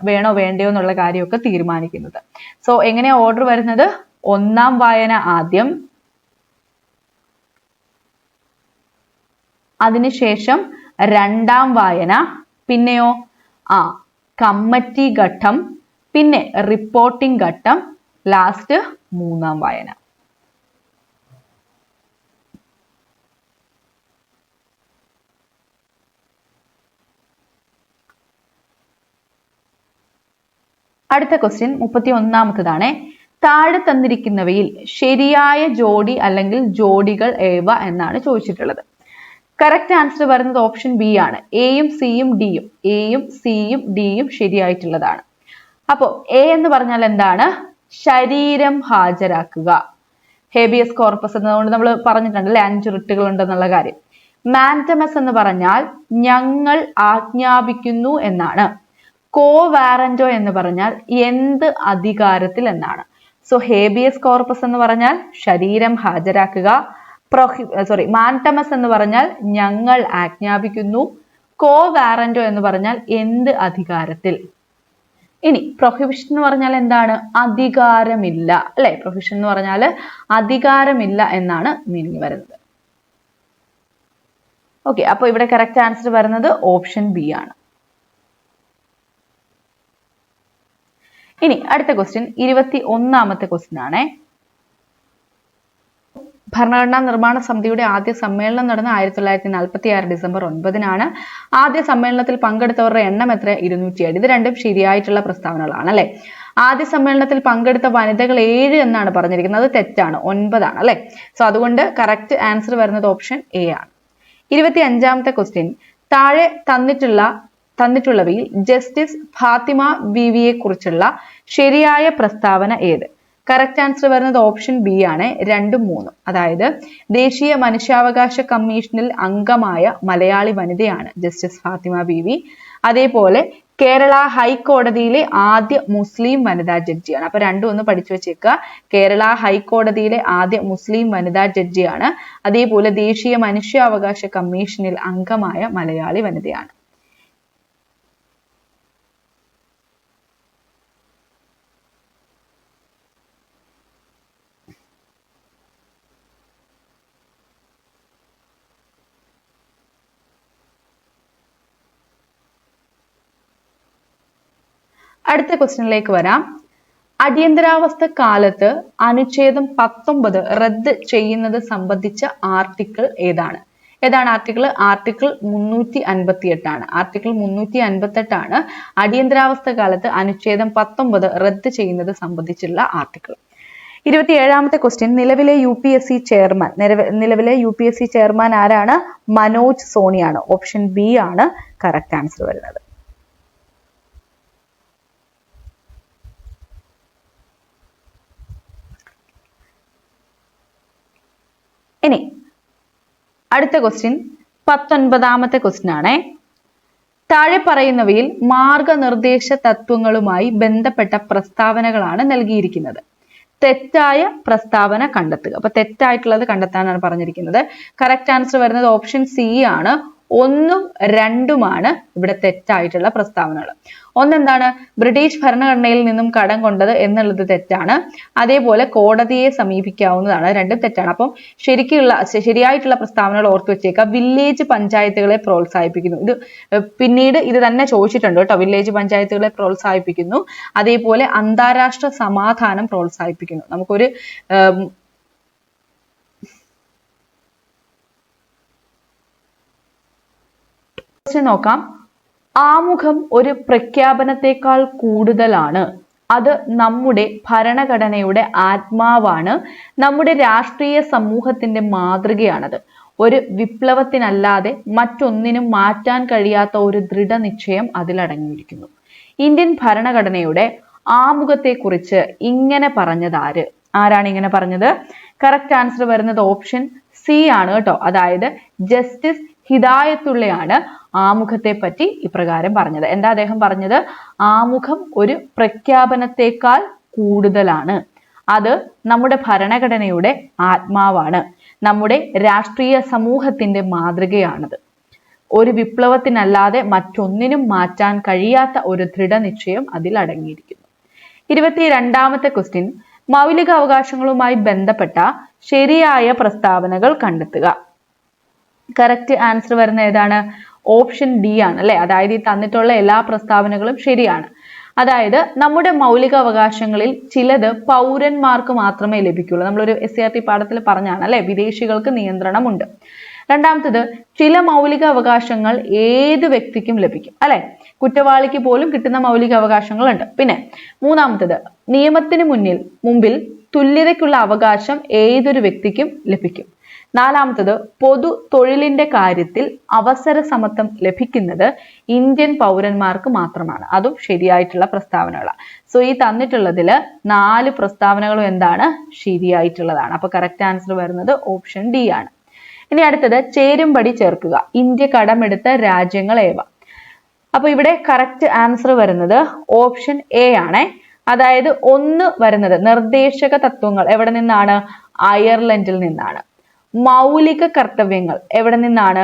വേണോ വേണ്ടയോ എന്നുള്ള കാര്യമൊക്കെ തീരുമാനിക്കുന്നത്. സോ എങ്ങനെയാ ഓർഡർ വരുന്നത്? ഒന്നാം വായന ആദ്യം, അതിനുശേഷം രണ്ടാം വായന, പിന്നെയോ കമ്മിറ്റി ഘട്ടം, പിന്നെ റിപ്പോർട്ടിംഗ് ഘട്ടം, ലാസ്റ്റ് മൂന്നാം വായന. അടുത്ത ക്വസ്റ്റ്യൻ 31ാമത്തേതാണ്. താഴെ തന്നിരിക്കുന്നവയിൽ ശരിയായ ജോഡി അല്ലെങ്കിൽ ജോഡികൾ ഏവ എന്നാണ് ചോദിച്ചിട്ടുള്ളത്. കറക്റ്റ് ആൻസർ വരുന്നത് ഓപ്ഷൻ ബി ആണ്. എയും സിയും ഡിയും, എയും സിയും ഡിയും ശരിയായിട്ടുള്ളതാണ്. അപ്പോൾ എ എന്ന് പറഞ്ഞാൽ എന്താണ്? ശരീരം ഹാജരാക്കുക. ഹേബിയസ് കോർപ്പസ് എന്നതുകൊണ്ട് നമ്മൾ പറഞ്ഞിട്ടുണ്ട് അല്ലെ, 5 റിട്ടുകൾ ഉണ്ടെന്നുള്ള കാര്യം. മാൻഡമസ് എന്ന് പറഞ്ഞാൽ ഞങ്ങൾ ആജ്ഞാപിക്കുന്നു എന്നാണ്. കോ വാറന്റോ എന്ന് പറഞ്ഞാൽ എന്ത് അധികാരത്തിൽ എന്നാണ്. സോ ഹേബിയസ് കോർപ്പസ് എന്ന് പറഞ്ഞാൽ ശരീരം ഹാജരാക്കുക. മാൻഡമസ് എന്ന് പറഞ്ഞാൽ ഞങ്ങൾ ആജ്ഞാപിക്കുന്നു. കോ വാറന്റോ എന്ന് പറഞ്ഞാൽ എന്ത് അധികാരത്തിൽ. ഇനി പ്രൊഹിബിഷൻ എന്ന് പറഞ്ഞാൽ എന്താണ്? അധികാരമില്ല അല്ലെ. പ്രൊഹിബിഷൻ എന്ന് പറഞ്ഞാൽ അധികാരമില്ല എന്നാണ് മീനിങ് വരുന്നത്. ഓക്കെ, അപ്പൊ ഇവിടെ കറക്റ്റ് ആൻസർ വരുന്നത് ഓപ്ഷൻ ബി ആണ്. ഇനി അടുത്ത ക്വസ്റ്റ്യൻ 21ാമത്തെ ക്വസ്റ്റ്യൻ ആണ്. ഭരണഘടനാ നിർമ്മാണ സമിതിയുടെ ആദ്യ സമ്മേളനം നടന്ന 1946 ഡിസംബർ 9-നാണ്. ആദ്യ സമ്മേളനത്തിൽ പങ്കെടുത്തവരുടെ എണ്ണം എത്ര? 207. ഇത് രണ്ടും ശരിയായിട്ടുള്ള പ്രസ്താവനകളാണ് അല്ലെ. ആദ്യ സമ്മേളനത്തിൽ പങ്കെടുത്ത വനിതകൾ 7 എന്നാണ് പറഞ്ഞിരിക്കുന്നത്. അത് തെറ്റാണ്, 9 ആണ് അല്ലെ. സോ അതുകൊണ്ട് കറക്റ്റ് ആൻസർ വരുന്നത് ഓപ്ഷൻ എ ആണ്. 25ാമത്തെ ക്വസ്റ്റ്യൻ. താഴെ തന്നിട്ടുള്ളവയിൽ ജസ്റ്റിസ് ഫാത്തിമ ബീവിയെ കുറിച്ചുള്ള ശരിയായ പ്രസ്താവന ഏത്? കറക്റ്റ് ആൻസർ വരുന്നത് ഓപ്ഷൻ ബി ആണ്, 2ഉം 3ഉം. അതായത് ദേശീയ മനുഷ്യാവകാശ കമ്മീഷനിൽ അംഗമായ മലയാളി വനിതയാണ് ജസ്റ്റിസ് ഫാത്തിമ ബീവി. അതേപോലെ കേരള ഹൈക്കോടതിയിലെ ആദ്യ മുസ്ലിം വനിതാ ജഡ്ജിയാണ്. അപ്പൊ രണ്ടും ഒന്ന് പഠിച്ചു വെച്ചേക്കുക. കേരള ഹൈക്കോടതിയിലെ ആദ്യ മുസ്ലിം വനിതാ ജഡ്ജിയാണ്. അതേപോലെ ദേശീയ മനുഷ്യാവകാശ കമ്മീഷനിൽ അംഗമായ മലയാളി വനിതയാണ്. അടുത്ത ക്വസ്റ്റ്യനിലേക്ക് വരാം. അടിയന്തരാവസ്ഥ കാലത്ത് അനുച്ഛേദം 19 റദ്ദ് ചെയ്യുന്നത് സംബന്ധിച്ച ആർട്ടിക്കിൾ ഏതാണ്? ആർട്ടിക്കിൾ? ആർട്ടിക്കിൾ 358 ആണ്. ആർട്ടിക്കിൾ 358 ആണ് അടിയന്തരാവസ്ഥ കാലത്ത് അനുച്ഛേദം 19 റദ്ദ് ചെയ്യുന്നത് സംബന്ധിച്ചുള്ള ആർട്ടിക്കിൾ. 27ാമത്തെ ക്വസ്റ്റ്യൻ. നിലവിലെ U P S C chairman ആരാണ്? മനോജ് സോണിയാണ്. ഓപ്ഷൻ ബി ആണ് കറക്റ്റ് ആൻസർ വരുന്നത്. ഇനി അടുത്ത ക്വസ്റ്റ്യൻ 19ാമത്തെ ക്വസ്റ്റ്യൻ ആണ്. താഴെ പറയുന്നവയിൽ മാർഗനിർദ്ദേശ തത്വങ്ങളുമായി ബന്ധപ്പെട്ട പ്രസ്താവനകളാണ് നൽകിയിരിക്കുന്നത്. തെറ്റായ പ്രസ്താവന കണ്ടെത്തുക. അപ്പൊ തെറ്റായിട്ടുള്ളത് കണ്ടെത്താനാണ് പറഞ്ഞിരിക്കുന്നത്. കറക്റ്റ് ആൻസർ വരുന്നത് ഓപ്ഷൻ സി ആണ്. 1ഉം 2ഉമാണ് ഇവിടെ തെറ്റായിട്ടുള്ള പ്രസ്താവനകൾ. ഒന്നെന്താണ്? ബ്രിട്ടീഷ് ഭരണഘടനയിൽ നിന്നും കടം കൊണ്ടത് എന്നുള്ളത് തെറ്റാണ്. അതേപോലെ കോടതിയെ സമീപിക്കാവുന്നതാണ്. രണ്ടും തെറ്റാണ്. അപ്പം ശരിയായിട്ടുള്ള പ്രസ്താവനകൾ ഓർത്തു വെച്ചേക്കുക. വില്ലേജ് പഞ്ചായത്തുകളെ പ്രോത്സാഹിപ്പിക്കുന്നു. ഇത് പിന്നീട് ഇത് തന്നെ ചോദിച്ചിട്ടുണ്ട് കേട്ടോ. വില്ലേജ് പഞ്ചായത്തുകളെ പ്രോത്സാഹിപ്പിക്കുന്നു. അതേപോലെ അന്താരാഷ്ട്ര സമാധാനം പ്രോത്സാഹിപ്പിക്കുന്നു. നമുക്കൊരു നോക്കാം. ആമുഖം ഒരു പ്രഖ്യാപനത്തെക്കാൾ കൂടുതലാണ്. അത് നമ്മുടെ ഭരണഘടനയുടെ ആത്മാവാണ്. നമ്മുടെ രാഷ്ട്രീയ സമൂഹത്തിന്റെ മാതൃകയാണത്. ഒരു വിപ്ലവത്തിനല്ലാതെ മറ്റൊന്നിനും മാറ്റാൻ കഴിയാത്ത ഒരു ദൃഢനിശ്ചയം അതിലടങ്ങിയിരിക്കുന്നു. ഇന്ത്യൻ ഭരണഘടനയുടെ ആമുഖത്തെക്കുറിച്ച് ഇങ്ങനെ പറഞ്ഞത് ആര്? ആരാണ് ഇങ്ങനെ പറഞ്ഞത്? കറക്റ്റ് ആൻസർ വരുന്നത് ഓപ്ഷൻ സി ആണ് കേട്ടോ. അതായത് ജസ്റ്റിസ് ഹിദായത്തുള്ളയാണ് ആമുഖത്തെ പറ്റി ഇപ്രകാരം പറഞ്ഞത്. എന്താ അദ്ദേഹം പറഞ്ഞത്? ആമുഖം ഒരു പ്രഖ്യാപനത്തെക്കാൾ കൂടുതലാണ്. അത് നമ്മുടെ ഭരണഘടനയുടെ ആത്മാവാണ്. നമ്മുടെ രാഷ്ട്രീയ സമൂഹത്തിന്റെ മാതൃകയാണത്. ഒരു വിപ്ലവത്തിനല്ലാതെ മറ്റൊന്നിനും മാറ്റാൻ കഴിയാത്ത ഒരു ദൃഢനിശ്ചയം അതിൽ അടങ്ങിയിരിക്കുന്നു. 22ാമത്തെ ക്വസ്റ്റ്യൻ, മൗലിക അവകാശങ്ങളുമായി ബന്ധപ്പെട്ട ശരിയായ പ്രസ്താവനകൾ കണ്ടെത്തുക. കറക്റ്റ് ആൻസർ വരുന്ന ഏതാണ്? ഓപ്ഷൻ ഡി ആണ് അല്ലെ. അതായത് ഈ തന്നിട്ടുള്ള എല്ലാ പ്രസ്താവനകളും ശരിയാണ്. അതായത് നമ്മുടെ മൗലിക അവകാശങ്ങളിൽ ചിലത് പൗരന്മാർക്ക് മാത്രമേ ലഭിക്കുള്ളൂ. നമ്മളൊരു SCRT പാഠത്തിൽ പറഞ്ഞാണ് അല്ലെ, വിദേശികൾക്ക് നിയന്ത്രണമുണ്ട്. രണ്ടാമത്തത്, ചില മൗലിക അവകാശങ്ങൾ ഏത് വ്യക്തിക്കും ലഭിക്കും അല്ലെ, കുറ്റവാളിക്ക് പോലും കിട്ടുന്ന മൗലിക അവകാശങ്ങളുണ്ട്. പിന്നെ മൂന്നാമത്തത്, നിയമത്തിന് മുമ്പിൽ തുല്യതയ്ക്കുള്ള അവകാശം ഏതൊരു വ്യക്തിക്കും ലഭിക്കും. നാലാമത്തത്, പൊതു തൊഴിലിന്റെ കാര്യത്തിൽ അവസര സമത്വം ലഭിക്കുന്നത് ഇന്ത്യൻ പൗരന്മാർക്ക് മാത്രമാണ്. അതും ശരിയായിട്ടുള്ള പ്രസ്താവനകളാണ്. സോ ഈ തന്നിട്ടുള്ളതില് 4 പ്രസ്താവനകളും എന്താണ്? ശരിയായിട്ടുള്ളതാണ്. അപ്പൊ കറക്റ്റ് ആൻസർ വരുന്നത് ഓപ്ഷൻ ഡി ആണ്. ഇനി അടുത്തത്, ചേരുംപടി ചേർക്കുക. ഇന്ത്യ കടമെടുത്ത രാജ്യങ്ങൾ ഏവ? അപ്പൊ ഇവിടെ കറക്റ്റ് ആൻസർ വരുന്നത് ഓപ്ഷൻ എ ആണ്. അതായത് 1 വരുന്നത് നിർദ്ദേശക തത്വങ്ങൾ എവിടെ നിന്നാണ്? അയർലൻഡിൽ നിന്നാണ്. മൗലിക കർത്തവ്യങ്ങൾ എവിടെ നിന്നാണ്?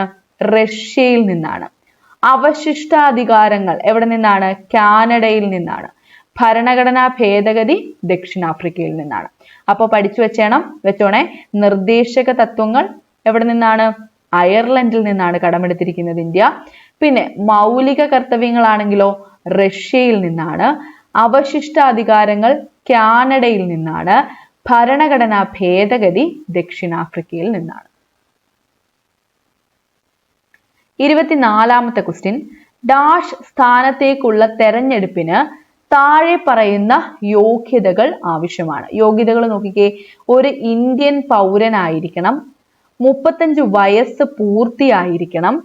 റഷ്യയിൽ നിന്നാണ്. അവശിഷ്ടാധികാരങ്ങൾ എവിടെ നിന്നാണ്? കാനഡയിൽ നിന്നാണ്. ഭരണഘടനാ ഭേദഗതി ദക്ഷിണാഫ്രിക്കയിൽ നിന്നാണ്. അപ്പൊ പഠിച്ചു വെച്ചോണേ, നിർദ്ദേശക തത്വങ്ങൾ എവിടെ നിന്നാണ്? അയർലൻഡിൽ നിന്നാണ് കടമെടുത്തിരിക്കുന്നത് ഇന്ത്യ. പിന്നെ മൗലിക കർത്തവ്യങ്ങളാണെങ്കിലോ റഷ്യയിൽ നിന്നാണ്. അവശിഷ്ടാധികാരങ്ങൾ കാനഡയിൽ നിന്നാണ്. ഭരണഘടനാ ഭേദഗതി ദക്ഷിണാഫ്രിക്കയിൽ നിന്നാണ്. 24ാമത്തെ ക്വസ്റ്റ്യൻ, ഡാഷ് സ്ഥാനത്തേക്കുള്ള തെരഞ്ഞെടുപ്പിന് താഴെ പറയുന്ന യോഗ്യതകൾ ആവശ്യമാണ്. യോഗ്യതകൾ നോക്കിക്കേ. ഒരു ഇന്ത്യൻ പൗരനായിരിക്കണം. 35 വയസ്സ് പൂർത്തിയായിരിക്കണം.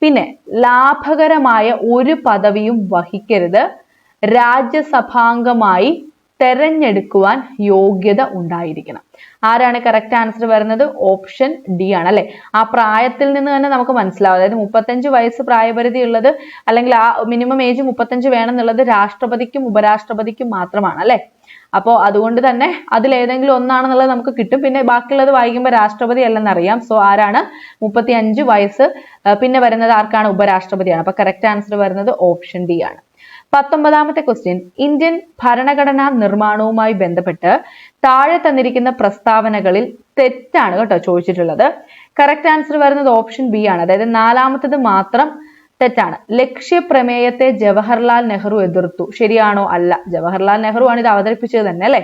പിന്നെ ലാഭകരമായ ഒരു പദവിയും വഹിക്കരുത്. രാജ്യസഭാംഗമായി തെരഞ്ഞെടുക്കുവാൻ യോഗ്യത ഉണ്ടായിരിക്കണം. ആരാണ് കറക്റ്റ് ആൻസർ വരുന്നത്? ഓപ്ഷൻ ഡി ആണ് അല്ലെ. ആ പ്രായത്തിൽ നിന്ന് തന്നെ നമുക്ക് മനസ്സിലാവും. അതായത് 35 വയസ്സ് പ്രായപരിധി ഉള്ളത്, അല്ലെങ്കിൽ ആ മിനിമം ഏജ് 35 വേണം എന്നുള്ളത് രാഷ്ട്രപതിക്കും ഉപരാഷ്ട്രപതിക്കും മാത്രമാണ് അല്ലെ. അപ്പോൾ അതുകൊണ്ട് തന്നെ അതിലേതെങ്കിലും ഒന്നാണെന്നുള്ളത് നമുക്ക് കിട്ടും. പിന്നെ ബാക്കിയുള്ളത് വായിക്കുമ്പോൾ രാഷ്ട്രപതി അല്ലെന്നറിയാം. സോ ആരാണ്? 35 വയസ്സ്. പിന്നെ വരുന്നത് ആർക്കാണ്? ഉപരാഷ്ട്രപതിയാണ്. അപ്പൊ കറക്റ്റ് ആൻസർ വരുന്നത് ഓപ്ഷൻ ഡി ആണ്. 19ാമത്തെ ക്വസ്റ്റ്യൻ, ഇന്ത്യൻ ഭരണഘടനാ നിർമ്മാണവുമായി ബന്ധപ്പെട്ട് താഴെ തന്നിരിക്കുന്ന പ്രസ്താവനകളിൽ തെറ്റാണ് കേട്ടോ ചോദിച്ചിട്ടുള്ളത്. കറക്റ്റ് ആൻസർ വരുന്നത് ഓപ്ഷൻ ബി ആണ്. അതായത് 4ാമത്തത് മാത്രം തെറ്റാണ്. ലക്ഷ്യപ്രമേയത്തെ ജവഹർലാൽ നെഹ്റു എതിർത്തു. ശരിയാണോ? അല്ല. ജവഹർലാൽ നെഹ്റു ആണ് ഇത് അവതരിപ്പിച്ചത് തന്നെ അല്ലെ.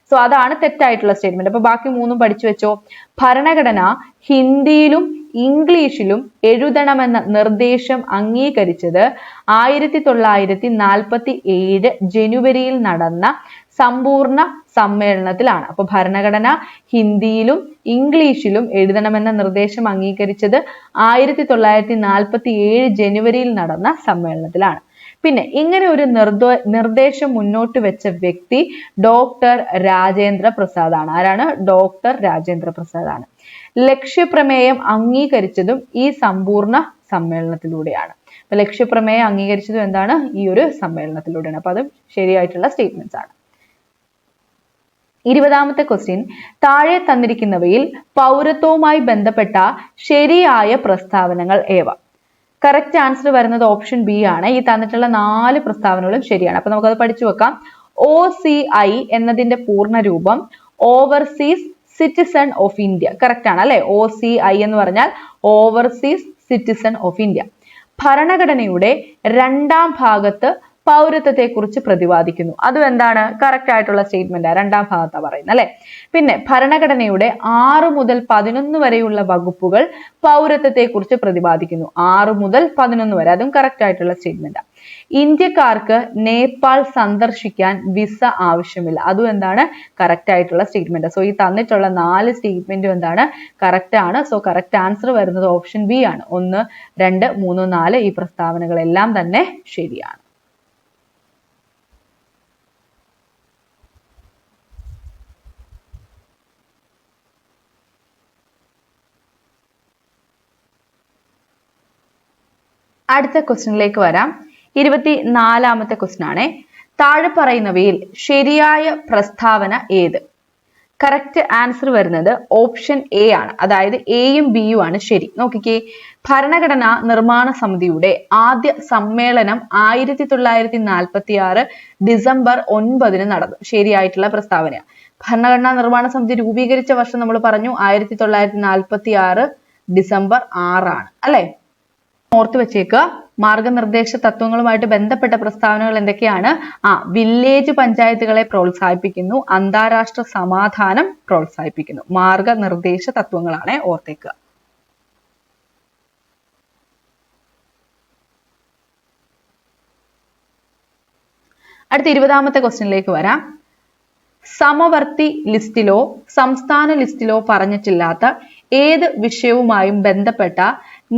സോ അതാണ് തെറ്റായിട്ടുള്ള സ്റ്റേറ്റ്മെന്റ്. അപ്പൊ ബാക്കി 3ഉം പഠിച്ചു വെച്ചോ. ഭരണഘടന ഹിന്ദിയിലും ഇംഗ്ലീഷിലും എഴുതണമെന്ന നിർദ്ദേശം അംഗീകരിച്ചത് 1947 ജനുവരിയിൽ നടന്ന സമ്പൂർണ്ണ സമ്മേളനത്തിലാണ്. അപ്പൊ ഭരണഘടന ഹിന്ദിയിലും ഇംഗ്ലീഷിലും എഴുതണമെന്ന നിർദ്ദേശം അംഗീകരിച്ചത് 1947 ജനുവരിയിൽ നടന്ന സമ്മേളനത്തിലാണ്. പിന്നെ ഇങ്ങനെ ഒരു നിർദ്ദേശം മുന്നോട്ട് വെച്ച വ്യക്തി ഡോക്ടർ രാജേന്ദ്ര പ്രസാദ് ആണ്. ആരാണ്? ഡോക്ടർ രാജേന്ദ്ര പ്രസാദ് ആണ്. ലക്ഷ്യപ്രമേയം അംഗീകരിച്ചതും ഈ സമ്പൂർണ്ണ സമ്മേളനത്തിലൂടെയാണ്. അപ്പൊ ലക്ഷ്യപ്രമേയം അംഗീകരിച്ചതും എന്താണ്? ഈ ഒരു സമ്മേളനത്തിലൂടെയാണ്. അപ്പൊ അത് ശരിയായിട്ടുള്ള സ്റ്റേറ്റ്മെന്റ്സ് ആണ്. 20ാമത്തെ ക്വസ്റ്റ്യൻ, താഴെ തന്നിരിക്കുന്നവയിൽ പൗരത്വവുമായി ബന്ധപ്പെട്ട ശരിയായ പ്രസ്താവനകൾ ഏവ? കറക്റ്റ് ആൻസർ വരുന്നത് ഓപ്ഷൻ ബി ആണ്. ഈ തന്നിട്ടുള്ള 4 പ്രസ്താവനകളും ശരിയാണ്. അപ്പൊ നമുക്കത് പഠിച്ചു വെക്കാം. OCI എന്നതിന്റെ പൂർണ്ണ രൂപം overseas citizen of India. Correct ആണ് അല്ലെ. OCI എന്ന് പറഞ്ഞാൽ ഓവർസീസ് സിറ്റിസൺ ഓഫ് ഇന്ത്യ. ഭരണഘടനയുടെ 2ാം ഭാഗത്ത് പൗരത്വത്തെ കുറിച്ച് പ്രതിപാദിക്കുന്നു. അതും എന്താണ്? കറക്റ്റ് ആയിട്ടുള്ള സ്റ്റേറ്റ്മെന്റ്. 2ാം ഭാഗത്താ പറയുന്നത് അല്ലെ. പിന്നെ ഭരണഘടനയുടെ 6 മുതൽ 11 വരെയുള്ള വകുപ്പുകൾ പൗരത്വത്തെ കുറിച്ച് പ്രതിപാദിക്കുന്നു. 6 മുതൽ 11 വരെ. അതും കറക്റ്റ് ആയിട്ടുള്ള സ്റ്റേറ്റ്മെന്റ്. ഇന്ത്യക്കാർക്ക് നേപ്പാൾ സന്ദർശിക്കാൻ വിസ ആവശ്യമില്ല. അതും എന്താണ്? കറക്റ്റ് ആയിട്ടുള്ള സ്റ്റേറ്റ്മെന്റ്. സോ ഈ തന്നിട്ടുള്ള 4 സ്റ്റേറ്റ്മെന്റും എന്താണ്? കറക്റ്റ് ആണ്. സോ കറക്റ്റ് ആൻസർ വരുന്നത് ഓപ്ഷൻ ബി ആണ്. 1, 2, 3, 4 ഈ പ്രസ്താവനകളെല്ലാം തന്നെ ശരിയാണ്. അടുത്ത ക്വസ്റ്റ്യനിലേക്ക് വരാം. 24ാമത്തെ ക്വസ്റ്റ്യൻ ആണ്. താഴെ പറയുന്നവയിൽ ശരിയായ പ്രസ്താവന ഏത്? കറക്റ്റ് ആൻസർ വരുന്നത് ഓപ്ഷൻ എ ആണ്. അതായത് എയും ബിയും ആണ് ശരി. നോക്കിക്കേ, ഭരണഘടനാ നിർമ്മാണ സമിതിയുടെ ആദ്യ സമ്മേളനം 1946 ഡിസംബർ 9 നടന്നു. ശരിയായിട്ടുള്ള പ്രസ്താവന. ഭരണഘടനാ നിർമ്മാണ സമിതി രൂപീകരിച്ച വർഷം നമ്മൾ പറഞ്ഞു 1946 ഡിസംബർ 6 ആണ് അല്ലെ. ഓർത്തു വെച്ചേക്കുക. മാർഗനിർദ്ദേശ തത്വങ്ങളുമായിട്ട് ബന്ധപ്പെട്ട പ്രസ്താവനകൾ എന്തൊക്കെയാണ്? വില്ലേജ് പഞ്ചായത്തുകളെ പ്രോത്സാഹിപ്പിക്കുന്നു, അന്താരാഷ്ട്ര സമാധാനം പ്രോത്സാഹിപ്പിക്കുന്നു. മാർഗനിർദ്ദേശ തത്വങ്ങളാണ്, ഓർത്തേക്കുക. അടുത്ത 20ാമത്തെ ക്വസ്റ്റ്യനിലേക്ക് വരാം. സമവർത്തി ലിസ്റ്റിലോ സംസ്ഥാന ലിസ്റ്റിലോ പറഞ്ഞിട്ടില്ലാത്ത ഏത് വിഷയവുമായും ബന്ധപ്പെട്ട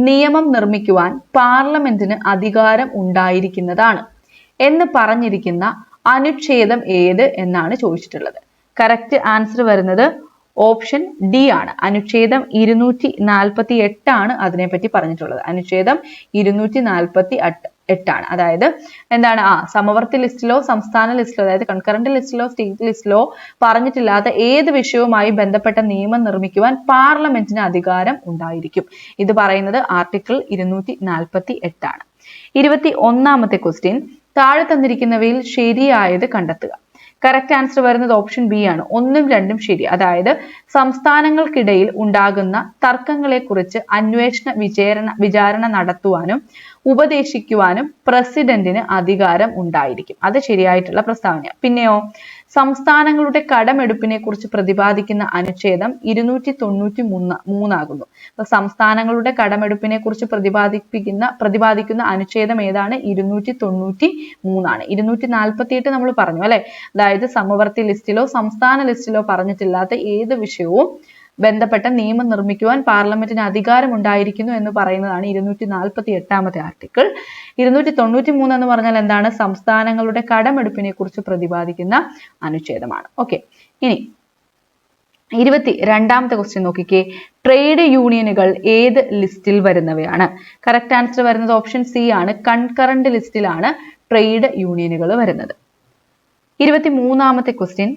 നിയമം നിർമ്മിക്കുവാൻ പാർലമെന്റിന് അധികാരം ഉണ്ടായിരിക്കുന്നതാണ് എന്ന് പറഞ്ഞിരിക്കുന്ന അനുച്ഛേദം ഏത് എന്നാണ് ചോദിച്ചിട്ടുള്ളത്. കറക്റ്റ് ആൻസർ വരുന്നത് ഓപ്ഷൻ ഡി ആണ്. അനുച്ഛേദം 248 ആണ് അതിനെപ്പറ്റി പറഞ്ഞിട്ടുള്ളത്. അനുച്ഛേദം 248 ആണ്. അതായത് എന്താണ്? സമവർത്തി ലിസ്റ്റിലോ സംസ്ഥാന ലിസ്റ്റിലോ, അതായത് കൺകറന്റ് ലിസ്റ്റിലോ സ്റ്റേറ്റ് ലിസ്റ്റിലോ പറഞ്ഞിട്ടില്ലാത്ത ഏത് വിഷയവുമായി ബന്ധപ്പെട്ട നിയമം നിർമ്മിക്കുവാൻ പാർലമെന്റിന് അധികാരം ഉണ്ടായിരിക്കും. ഇത് പറയുന്നത് ആർട്ടിക്കിൾ 248 ആണ്. 21ാമത്തെ ക്വസ്റ്റ്യൻ, താഴെ തന്നിരിക്കുന്നവയിൽ ശരിയായത് കണ്ടെത്തുക. കറക്റ്റ് ആൻസർ വരുന്നത് ഓപ്ഷൻ ബി ആണ്. 1ഉം 2ഉം ശരി. അതായത് സംസ്ഥാനങ്ങൾക്കിടയിൽ ഉണ്ടാകുന്ന തർക്കങ്ങളെ കുറിച്ച് അന്വേഷണ വിചാരണ നടത്തുവാനും ഉപദേശിക്കുവാനും പ്രസിഡന്റിന് അധികാരം ഉണ്ടായിരിക്കും. അത് ശരിയായിട്ടുള്ള പ്രസ്താവന. പിന്നെയോ, സംസ്ഥാനങ്ങളുടെ കടമെടുപ്പിനെ കുറിച്ച് പ്രതിപാദിക്കുന്ന അനുച്ഛേദം 293 ആകുന്നു. അപ്പൊ സംസ്ഥാനങ്ങളുടെ കടമെടുപ്പിനെ കുറിച്ച് പ്രതിപാദിക്കുന്ന അനുച്ഛേദം ഏതാണ്? 293 ആണ്. 248 നമ്മൾ പറഞ്ഞു അല്ലെ. അതായത് സമവർത്തി ലിസ്റ്റിലോ സംസ്ഥാന ലിസ്റ്റിലോ പറഞ്ഞിട്ടില്ലാത്ത ഏത് വിഷയവും ബന്ധപ്പെട്ട നിയമം നിർമ്മിക്കുവാൻ പാർലമെന്റിന് അധികാരം ഉണ്ടായിരിക്കുന്നു എന്ന് പറയുന്നതാണ് 248ാമത്തെ ആർട്ടിക്കിൾ. 293 എന്ന് പറഞ്ഞാൽ എന്താണ്? സംസ്ഥാനങ്ങളുടെ കടമെടുപ്പിനെ കുറിച്ച് പ്രതിപാദിക്കുന്ന അനുച്ഛേദമാണ്. ഓക്കെ, ഇനി 22ാമത്തെ ക്വസ്റ്റ്യൻ നോക്കിക്കേ. ട്രേഡ് യൂണിയനുകൾ ഏത് ലിസ്റ്റിൽ വരുന്നവയാണ്? കറക്റ്റ് ആൻസർ വരുന്നത് ഓപ്ഷൻ സി ആണ്. കൺകറന്റ് ലിസ്റ്റിലാണ് ട്രേഡ് യൂണിയനുകൾ വരുന്നത്. 23ാമത്തെ ക്വസ്റ്റ്യൻ,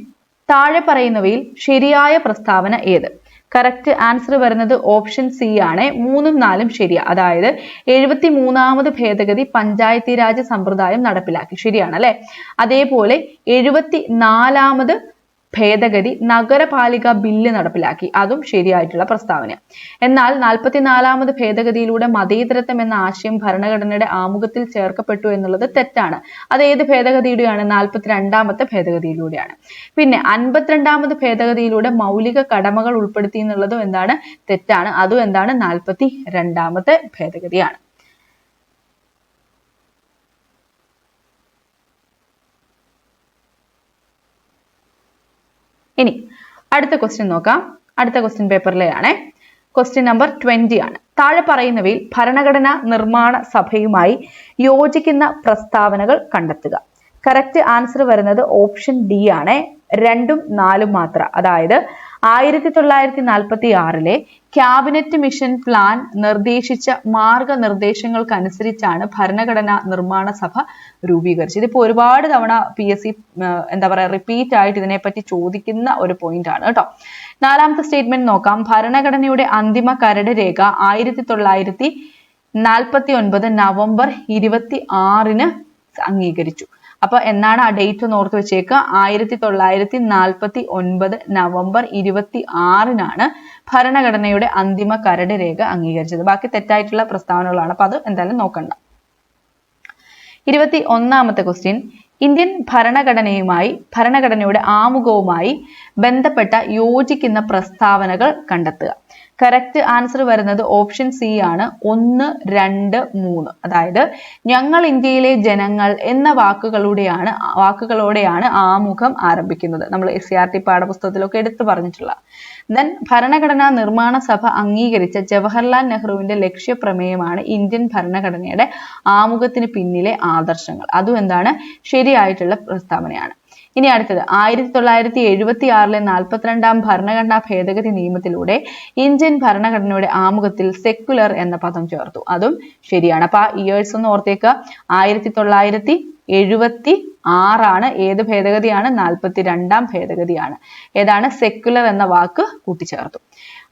താഴെ പറയുന്നവയിൽ ശരിയായ പ്രസ്താവന ഏത്? കറക്റ്റ് ആൻസർ വരുന്നത് ഓപ്ഷൻ സി ആണ്. 3ഉം 4ഉം ശരിയാ. അതായത് 73ാമത് ഭേദഗതി പഞ്ചായത്തി രാജ് സമ്പ്രദായം നടപ്പിലാക്കി. ശരിയാണ് അല്ലെ. അതേപോലെ 74ാമത് ഭേദഗതി നഗരപാലിക ബില്ല് നടപ്പിലാക്കി. അതും ശരിയായിട്ടുള്ള പ്രസ്താവന. എന്നാൽ 44ാമത് ഭേദഗതിയിലൂടെ മതേതരത്വം എന്ന ആശയം ഭരണഘടനയുടെ ആമുഖത്തിൽ ചേർക്കപ്പെട്ടു എന്നുള്ളത് തെറ്റാണ്. അത് ഏത് ഭേദഗതിയുടെയാണ്? 42ാമത്തെ ഭേദഗതിയിലൂടെയാണ്. പിന്നെ 52ാമത് ഭേദഗതിയിലൂടെ മൗലിക കടമകൾ ഉൾപ്പെടുത്തി എന്നുള്ളതും എന്താണ്? തെറ്റാണ്. അതും എന്താണ്? 42ാമത്തെ ഭേദഗതിയാണ്. ഇനി അടുത്ത ക്വസ്റ്റ്യൻ നോക്കാം. അടുത്ത ക്വസ്റ്റ്യൻ പേപ്പറിലെയാണ്. ക്വസ്റ്റ്യൻ നമ്പർ 20 ആണ്. താഴെ പറയുന്നവയിൽ ഭരണഘടനാ നിർമ്മാണ സഭയുമായി യോജിക്കുന്ന പ്രസ്താവനകൾ കണ്ടെത്തുക. കറക്റ്റ് ആൻസർ വരുന്നത് ഓപ്ഷൻ ഡി ആണ്. 2ഉം 4ഉം മാത്രം. അതായത് 1946 ക്യാബിനറ്റ് മിഷൻ പ്ലാൻ നിർദ്ദേശിച്ച മാർഗനിർദ്ദേശങ്ങൾക്കനുസരിച്ചാണ് ഭരണഘടനാ നിർമ്മാണ സഭ രൂപീകരിച്ചത്. ഇതിപ്പോ ഒരുപാട് തവണ PSC റിപ്പീറ്റ് ആയിട്ട് ഇതിനെപ്പറ്റി ചോദിക്കുന്ന ഒരു പോയിന്റ് ആണ് കേട്ടോ. 4ാമത്തെ സ്റ്റേറ്റ്മെന്റ് നോക്കാം. ഭരണഘടനയുടെ അന്തിമ കരട് രേഖ 1949 നവംബർ 26 അംഗീകരിച്ചു. അപ്പൊ എന്നാണ് ആ ഡേറ്റ് ഒന്ന് ഓർത്ത് വെച്ചേക്കുക. 1949 നവംബർ 26 ഭരണഘടനയുടെ അന്തിമ കരട് രേഖ അംഗീകരിച്ചത്. ബാക്കി തെറ്റായിട്ടുള്ള പ്രസ്താവനകളാണ്. അപ്പൊ അത് എന്തായാലും നോക്കണ്ട. 21ാമത്തെ ക്വസ്റ്റ്യൻ, ഇന്ത്യൻ ഭരണഘടനയുടെ ആമുഖവുമായി ബന്ധപ്പെട്ട യോജിക്കുന്ന പ്രസ്താവനകൾ കണ്ടെത്തുക. കറക്റ്റ് ആൻസർ വരുന്നത് ഓപ്ഷൻ സി ആണ്. 1, 2, 3. അതായത് ഞങ്ങൾ ഇന്ത്യയിലെ ജനങ്ങൾ എന്ന വാക്കുകളോടെയാണ് ആമുഖം ആരംഭിക്കുന്നത്. നമ്മൾ SCERT പാഠപുസ്തകത്തിലൊക്കെ എടുത്തു പറഞ്ഞിട്ടുള്ള. ദെൻ ഭരണഘടനാ നിർമ്മാണ സഭ അംഗീകരിച്ച ജവഹർലാൽ നെഹ്റുവിന്റെ ലക്ഷ്യപ്രമേയമാണ് ഇന്ത്യൻ ഭരണഘടനയുടെ ആമുഖത്തിന് പിന്നിലെ ആദർശങ്ങൾ. അതും എന്താണ്? ശരിയായിട്ടുള്ള പ്രസ്താവനയാണ്. ഇനി അടുത്തത് 1976 42ാം ഭരണഘടനാ ഭേദഗതി നിയമത്തിലൂടെ ഇന്ത്യൻ ഭരണഘടനയുടെ ആമുഖത്തിൽ സെക്യുലർ എന്ന പദം ചേർത്തു. അതും ശരിയാണ്. അപ്പൊ ആ ഇയേഴ്സ് ഒന്ന് ഓർത്തേക്കുക. 1976 1976 ഏത് ഭേദഗതിയാണ്? 42ാം ഭേദഗതിയാണ്. ഏതാണ്? സെക്യുലർ എന്ന വാക്ക് കൂട്ടിച്ചേർത്തു.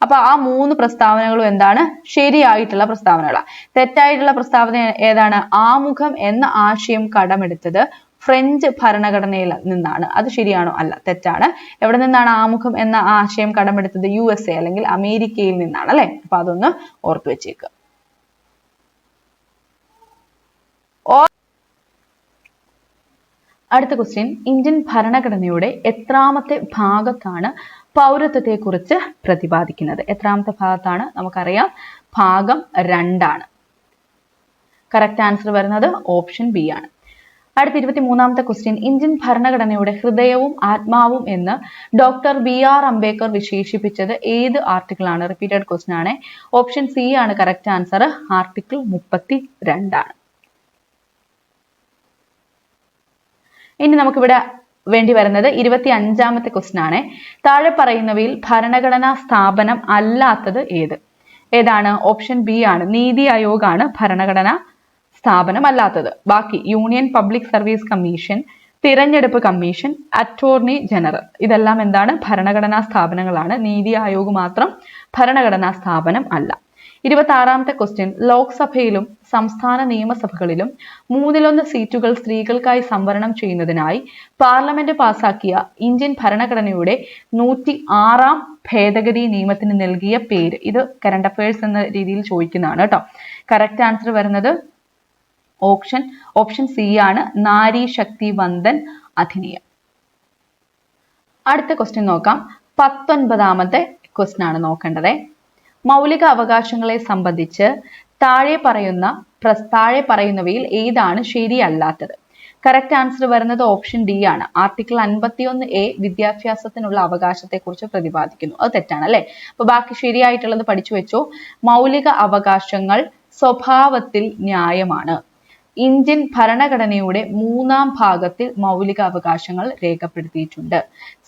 അപ്പൊ ആ 3 പ്രസ്താവനകളും എന്താണ്? ശരിയായിട്ടുള്ള പ്രസ്താവനകളാണ്. തെറ്റായിട്ടുള്ള പ്രസ്താവന ഏതാണ്? ആമുഖം എന്ന ആശയം കടമെടുത്തത് ഫ്രഞ്ച് ഭരണഘടനയിൽ നിന്നാണ്. അത് ശരിയാണോ? അല്ല, തെറ്റാണ്. എവിടെ നിന്നാണ് ആമുഖം എന്ന ആശയം കടമെടുത്തത്? USA അല്ലെങ്കിൽ അമേരിക്കയിൽ നിന്നാണ് അല്ലെ. അപ്പൊ അതൊന്ന് ഓർത്തു വെച്ചേക്കുക. അടുത്ത ക്വസ്റ്റ്യൻ, ഇന്ത്യൻ ഭരണഘടനയുടെ എത്രാമത്തെ ഭാഗത്താണ് പൗരത്വത്തെ കുറിച്ച് പ്രതിപാദിക്കുന്നത്? എത്രാമത്തെ ഭാഗത്താണ്? നമുക്കറിയാം, ഭാഗം 2 ആണ്. കറക്റ്റ് ആൻസർ വരുന്നത് ഓപ്ഷൻ ബി ആണ്. അടുത്ത 23ാമത്തെ ക്വസ്റ്റ്യൻ, ഇന്ത്യൻ ഭരണഘടനയുടെ ഹൃദയവും ആത്മാവും എന്ന് ഡോക്ടർ BR അംബേദ്കർ വിശേഷിപ്പിച്ചത് ഏത് ആർട്ടിക്കിൾ ആണ്? റിപ്പീറ്റഡ് ക്വസ്റ്റ്യൻ ആണ്. ഓപ്ഷൻ സി ആണ് കറക്റ്റ് ആൻസർ. ആർട്ടിക്കിൾ 32 ആണ്. ഇനി നമുക്കിവിടെ വേണ്ടി വരുന്നത് 25ാമത്തെ ക്വസ്റ്റ്യൻ ആണ്. താഴെ പറയുന്നവയിൽ ഭരണഘടനാ സ്ഥാപനം അല്ലാത്തത് ഏത്? ഏതാണ്? ഓപ്ഷൻ ബി ആണ്. നീതി ആയോഗ് ആണ് ഭരണഘടനാ സ്ഥാപനം അല്ലാത്തത്. ബാക്കി യൂണിയൻ പബ്ലിക് സർവീസ് കമ്മീഷൻ, തിരഞ്ഞെടുപ്പ് കമ്മീഷൻ, അറ്റോർണി ജനറൽ, ഇതെല്ലാം എന്താണ്? ഭരണഘടനാ സ്ഥാപനങ്ങളാണ്. നീതി ആയോഗ് മാത്രം ഭരണഘടനാ സ്ഥാപനം അല്ല. 26ാമത്തെ ക്വസ്റ്റ്യൻ, ലോക്സഭയിലും സംസ്ഥാന നിയമസഭകളിലും 1/3 സീറ്റുകൾ സ്ത്രീകൾക്കായി സംവരണം ചെയ്യുന്നതിനായി പാർലമെന്റ് പാസാക്കിയ ഇന്ത്യൻ ഭരണഘടനയുടെ 106ാം ഭേദഗതി നിയമത്തിന് നൽകിയ പേര്? ഇത് കറണ്ട് അഫയേഴ്സ് എന്ന രീതിയിൽ ചോദിക്കുന്നതാണ് കേട്ടോ. കറക്റ്റ് ആൻസർ വരുന്നത് ഓപ്ഷൻ സി ആണ്. നാരി ശക്തി വന്ദൻ അധിനിയം. അടുത്ത ക്വസ്റ്റ്യൻ നോക്കാം. 19ാമത്തെ ക്വസ്റ്റ്യൻ ആണ് നോക്കേണ്ടത്. മൗലിക അവകാശങ്ങളെ സംബന്ധിച്ച് താഴെ പറയുന്നവയിൽ ഏതാണ് ശരിയല്ലാത്തത്? കറക്റ്റ് ആൻസർ വരുന്നത് ഓപ്ഷൻ ഡി ആണ്. ആർട്ടിക്കിൾ 51A വിദ്യാഭ്യാസത്തിനുള്ള അവകാശത്തെ കുറിച്ച് പ്രതിപാദിക്കുന്നു. അത് തെറ്റാണ് അല്ലെ. അപ്പൊ ബാക്കി ശരിയായിട്ടുള്ളത് പഠിച്ചു വെച്ചോ. മൗലിക അവകാശങ്ങൾ സ്വഭാവത്തിൽ ന്യായമാണ്. ഇന്ത്യൻ ഭരണഘടനയുടെ 3ാം ഭാഗത്തിൽ മൗലിക അവകാശങ്ങൾ രേഖപ്പെടുത്തിയിട്ടുണ്ട്.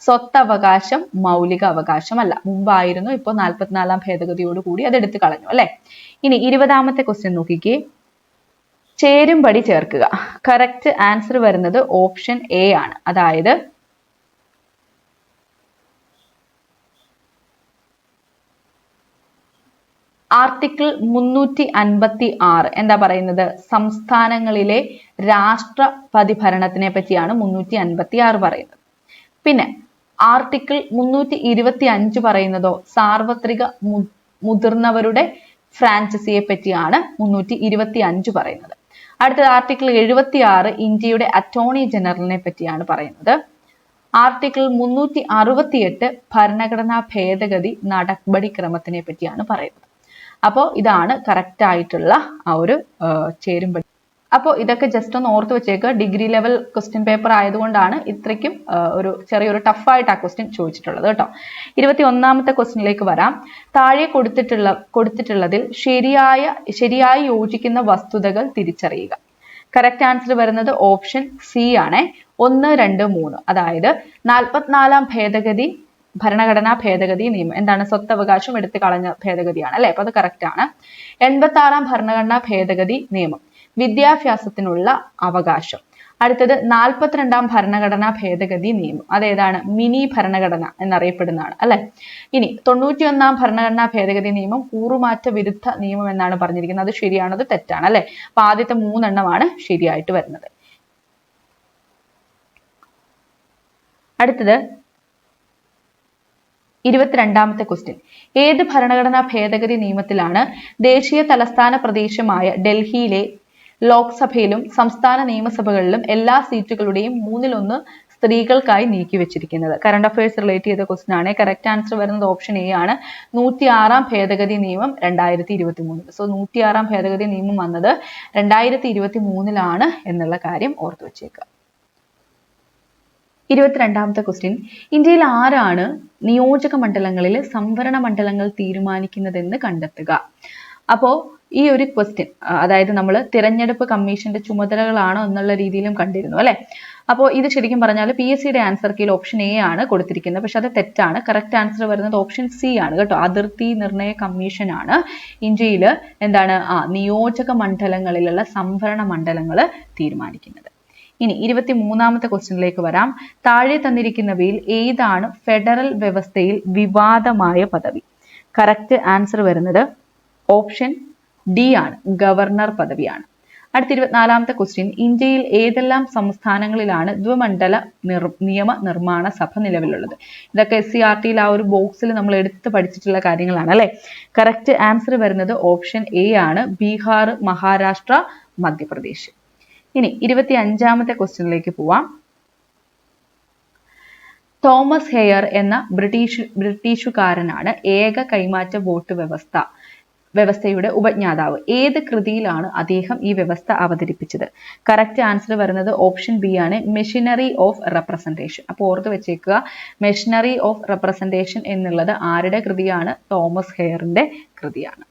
സ്വത്തവകാശം മൗലിക അവകാശമല്ല. മുമ്പായിരുന്നു, ഇപ്പോൾ 44ാം ഭേദഗതിയോടുകൂടി അത് എടുത്തു കളഞ്ഞു അല്ലെ. ഇനി 20ാമത്തെ ക്വസ്റ്റ്യൻ നോക്കിക്കേ. ചേരുംപടി ചേർക്കുക. കറക്റ്റ് ആൻസർ വരുന്നത് ഓപ്ഷൻ എ ആണ്. അതായത് ആർട്ടിക്കിൾ 356 എന്താ പറയുന്നത്? സംസ്ഥാനങ്ങളിലെ രാഷ്ട്രപതി ഭരണത്തിനെ പറ്റിയാണ് 356 പറയുന്നത്. പിന്നെ ആർട്ടിക്കിൾ 325 പറയുന്നതോ സാർവത്രിക മുതിർന്നവരുടെ ഫ്രാഞ്ചൈസിയെ പറ്റിയാണ് 325 പറയുന്നത്. അടുത്തത് ആർട്ടിക്കിൾ 76 ഇന്ത്യയുടെ അറ്റോർണി ജനറലിനെ പറ്റിയാണ് പറയുന്നത്. ആർട്ടിക്കിൾ 368 ഭരണഘടനാ ഭേദഗതി നടപടിക്രമത്തിനെ പറ്റിയാണ് പറയുന്നത്. അപ്പോൾ ഇതാണ് കറക്റ്റ് ആയിട്ടുള്ള ആ ഒരു ചേരുംപടി. അപ്പോൾ ഇതൊക്കെ ജസ്റ്റ് ഒന്ന് ഓർത്ത് വെച്ചേക്കുക. ഡിഗ്രി ലെവൽ ക്വസ്റ്റ്യൻ പേപ്പർ ആയതുകൊണ്ടാണ് ഇത്രയ്ക്കും ഒരു ചെറിയൊരു ടഫായിട്ട് ആ ക്വസ്റ്റ്യൻ ചോദിച്ചിട്ടുള്ളത് കേട്ടോ. 21ാമത്തെ ക്വസ്റ്റ്യനിലേക്ക് വരാം. താഴെ കൊടുത്തിട്ടുള്ളതിൽ ശരിയായി യോജിക്കുന്ന വസ്തുതകൾ തിരിച്ചറിയുക. കറക്റ്റ് ആൻസർ വരുന്നത് ഓപ്ഷൻ സി ആണ്. 1, 2, 3. അതായത് 44ാം ഭേദഗതി ഭരണഘടനാ ഭേദഗതി നിയമം എന്താണ്? സ്വത്തവകാശം എടുത്തു കളഞ്ഞ ഭേദഗതിയാണ് അല്ലെ. അപ്പൊ അത് കറക്റ്റ് ആണ്. 86ാം ഭരണഘടനാ ഭേദഗതി നിയമം വിദ്യാഭ്യാസത്തിനുള്ള അവകാശം. അടുത്തത് 42ാം ഭരണഘടനാ ഭേദഗതി നിയമം. അതേതാണ്? മിനി ഭരണഘടന എന്നറിയപ്പെടുന്നതാണ് അല്ലെ. ഇനി 91ാം ഭരണഘടനാ ഭേദഗതി നിയമം കൂറുമാറ്റ വിരുദ്ധ നിയമം എന്നാണ് പറഞ്ഞിരിക്കുന്നത്. അത് ശരിയാണോ? അത് തെറ്റാണ് അല്ലെ. അപ്പൊ ആദ്യത്തെ 3 എണ്ണമാണ് ശരിയായിട്ട് വരുന്നത്. അടുത്തത് 22ാമത്തെ ക്വസ്റ്റ്യൻ. ഏത് ഭരണഘടനാ ഭേദഗതി നിയമത്തിലാണ് ദേശീയ തലസ്ഥാന പ്രദേശമായ ഡൽഹിയിലെ ലോക്സഭയിലും സംസ്ഥാന നിയമസഭകളിലും എല്ലാ സീറ്റുകളുടെയും 1/3 സ്ത്രീകൾക്കായി നീക്കിവെച്ചിരിക്കുന്നത്? കറണ്ട് അഫയേഴ്സ് റിലേറ്റ് ചെയ്ത ക്വസ്റ്റ്യൻ ആണ്. കറക്റ്റ് ആൻസർ വരുന്നത് ഓപ്ഷൻ എ ആണ്. 106ാം ഭേദഗതി നിയമം 2023. സോ 106ാം ഭേദഗതി നിയമം വന്നത് 2023 എന്നുള്ള കാര്യം ഓർത്തു വെച്ചേക്കുക. 22ാമത്തെ ക്വസ്റ്റ്യൻ. ഇന്ത്യയിൽ ആരാണ് നിയോജക മണ്ഡലങ്ങളിലെ സംവരണ മണ്ഡലങ്ങൾ തീരുമാനിക്കുന്നതെന്ന് കണ്ടെത്തുക? അപ്പോ ഈ ഒരു ക്വസ്റ്റ്യൻ അതായത് നമ്മൾ തിരഞ്ഞെടുപ്പ് കമ്മീഷന്റെ ചുമതലകളാണോ എന്നുള്ള രീതിയിലും കണ്ടിരുന്നു അല്ലെ. അപ്പോൾ ഇത് ശരിക്കും പറഞ്ഞാൽ PSCയുടെ ആൻസർ കീയിൽ ഓപ്ഷൻ എ ആണ് കൊടുത്തിരിക്കുന്നത്. പക്ഷെ അത് തെറ്റാണ്. കറക്റ്റ് ആൻസർ വരുന്നത് ഓപ്ഷൻ സി ആണ് കേട്ടോ. അതിർത്തി നിർണയ കമ്മീഷൻ ആണ് ഇന്ത്യയിൽ എന്താണ് നിയോജക മണ്ഡലങ്ങളിലുള്ള സംവരണ മണ്ഡലങ്ങൾ തീരുമാനിക്കുന്നത്. ഇനി 23ാമത്തെ ക്വസ്റ്റ്യനിലേക്ക് വരാം. താഴെ തന്നിരിക്കുന്നവയിൽ ഏതാണ് ഫെഡറൽ വ്യവസ്ഥയിൽ വിവാദമായ പദവി? കറക്റ്റ് ആൻസർ വരുന്നത് ഓപ്ഷൻ ഡി ആണ്, ഗവർണർ പദവിയാണ്. അടുത്ത 24ാമത്തെ ക്വസ്റ്റ്യൻ, ഇന്ത്യയിൽ ഏതെല്ലാം സംസ്ഥാനങ്ങളിലാണ് ദ്വിമണ്ഡല നിയമ നിർമ്മാണ സഭ നിലവിലുള്ളത്? ഇതൊക്കെ SCERT ആ ഒരു ബോക്സിൽ നമ്മൾ എടുത്ത് പഠിച്ചിട്ടുള്ള കാര്യങ്ങളാണ് അല്ലെ. കറക്റ്റ് ആൻസർ വരുന്നത് ഓപ്ഷൻ എ ആണ്, ബീഹാർ, മഹാരാഷ്ട്ര, മധ്യപ്രദേശ്. ഇനി 25ാമത്തെ ക്വസ്റ്റ്യനിലേക്ക് പോവാം. തോമസ് ഹെയർ എന്ന ബ്രിട്ടീഷുകാരനാണ് ഏക കൈമാറ്റ വോട്ട് വ്യവസ്ഥയുടെ ഉപജ്ഞാതാവ്. ഏത് കൃതിയിലാണ് അദ്ദേഹം ഈ വ്യവസ്ഥ അവതരിപ്പിച്ചത്? കറക്റ്റ് ആൻസർ വരുന്നത് ഓപ്ഷൻ ബി ആണ്, മെഷീനറി ഓഫ് റെപ്രസെന്റേഷൻ. അപ്പോൾ ഓർത്ത് വെച്ചേക്കുക, മെഷീനറി ഓഫ് റെപ്രസെന്റേഷൻ എന്നുള്ളത് ആരുടെ കൃതിയാണ്? തോമസ് ഹെയറിന്റെ കൃതിയാണ്.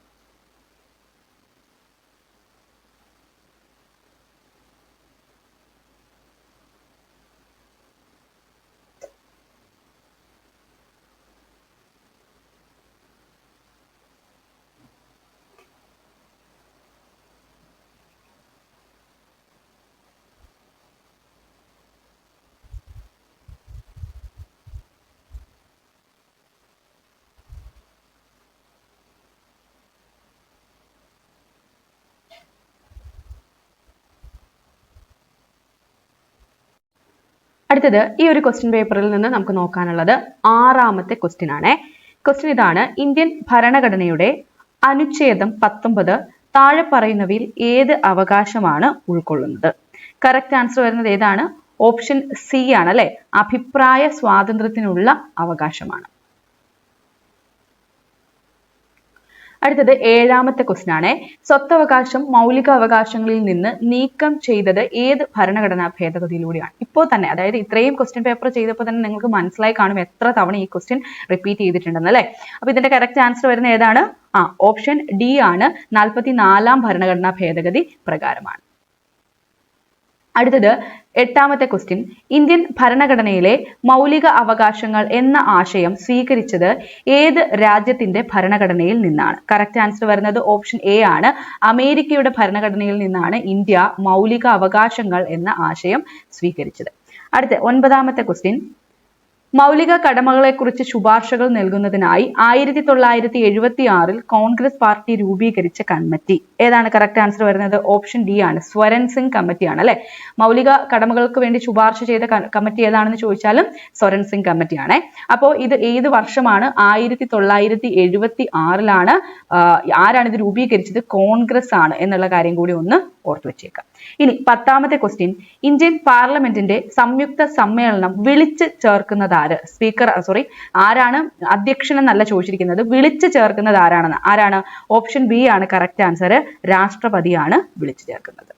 അടുത്തത് ഈ ഒരു ക്വസ്റ്റ്യൻ പേപ്പറിൽ നിന്ന് നമുക്ക് നോക്കാനുള്ളത് 6ാമത്തെ ക്വസ്റ്റ്യൻ ആണ്. ക്വസ്റ്റ്യൻ ഇതാണ്, ഇന്ത്യൻ ഭരണഘടനയുടെ അനുച്ഛേദം 19 താഴെ പറയുന്നവയിൽ ഏത് അവകാശമാണ് ഉൾക്കൊള്ളുന്നത്? കറക്റ്റ് ആൻസർ വരുന്നത് ഏതാണ്? ഓപ്ഷൻ സി ആണ് അല്ലെ, അഭിപ്രായ സ്വാതന്ത്ര്യത്തിനുള്ള അവകാശമാണ്. അടുത്തത് 7ാമത്തെ ക്വസ്റ്റ്യൻ ആണ്. സ്വത്തവകാശം മൗലിക അവകാശങ്ങളിൽ നിന്ന് നീക്കം ചെയ്തത് ഏത് ഭരണഘടനാ ഭേദഗതിയിലൂടെയാണ്? ഇപ്പോൾ തന്നെ, അതായത് ഇത്രയും ക്വസ്റ്റ്യൻ പേപ്പർ ചെയ്തപ്പോൾ തന്നെ നിങ്ങൾക്ക് മനസ്സിലായി കാണും എത്ര തവണ ഈ ക്വസ്റ്റ്യൻ റിപ്പീറ്റ് ചെയ്തിട്ടുണ്ടെന്ന് അല്ലെ. അപ്പൊ ഇതിന്റെ കറക്റ്റ് ആൻസർ വരുന്നത് ഏതാണ്? ഓപ്ഷൻ ഡി ആണ്, 44ാം ഭരണഘടനാ ഭേദഗതി പ്രകാരമാണ്. അടുത്തത് 8ാമത്തെ ക്വസ്റ്റ്യൻ, ഇന്ത്യൻ ഭരണഘടനയിലെ മൗലിക അവകാശങ്ങൾ എന്ന ആശയം സ്വീകരിച്ചത് ഏത് രാജ്യത്തിന്റെ ഭരണഘടനയിൽ നിന്നാണ്? കറക്റ്റ് ആൻസർ വരുന്നത് ഓപ്ഷൻ എ ആണ്, അമേരിക്കയുടെ ഭരണഘടനയിൽ നിന്നാണ് ഇന്ത്യ മൗലിക അവകാശങ്ങൾ എന്ന ആശയം സ്വീകരിച്ചത്. അടുത്ത 9ാമത്തെ ക്വസ്റ്റ്യൻ, മൗലിക കടമകളെക്കുറിച്ച് ശുപാർശകൾ നൽകുന്നതിനായി 1976 കോൺഗ്രസ് പാർട്ടി രൂപീകരിച്ച കമ്മിറ്റി ഏതാണ്? കറക്റ്റ് ആൻസർ വരുന്നത് ഓപ്ഷൻ ഡി ആണ്, സ്വരൻ സിംഗ് കമ്മിറ്റിയാണ് അല്ലെ. മൗലിക കടമകൾക്ക് വേണ്ടി ശുപാർശ ചെയ്ത കമ്മിറ്റി ഏതാണെന്ന് ചോദിച്ചാലും സ്വരൻ സിംഗ് കമ്മിറ്റിയാണ്. അപ്പോൾ ഇത് ഏത് വർഷമാണ്? 1976 ആരാണ് ഇത് രൂപീകരിച്ചത്? കോൺഗ്രസ് ആണ് എന്നുള്ള കാര്യം കൂടി ഒന്ന് ഓർത്തു വെച്ചേക്കാം. ഇനി 10ാമത്തെ ക്വസ്റ്റ്യൻ, ഇന്ത്യൻ പാർലമെന്റിന്റെ സംയുക്ത സമ്മേളനം വിളിച്ചു ചേർക്കുന്നത് ആരാണ്? അധ്യക്ഷൻ എന്നല്ല ചോദിച്ചിരിക്കുന്നത്, വിളിച്ചു ചേർക്കുന്നത് ആരാണ്? ഓപ്ഷൻ ബി ആണ് കറക്റ്റ് ആൻസർ, രാഷ്ട്രപതിയാണ് വിളിച്ചു ചേർക്കുന്നത്.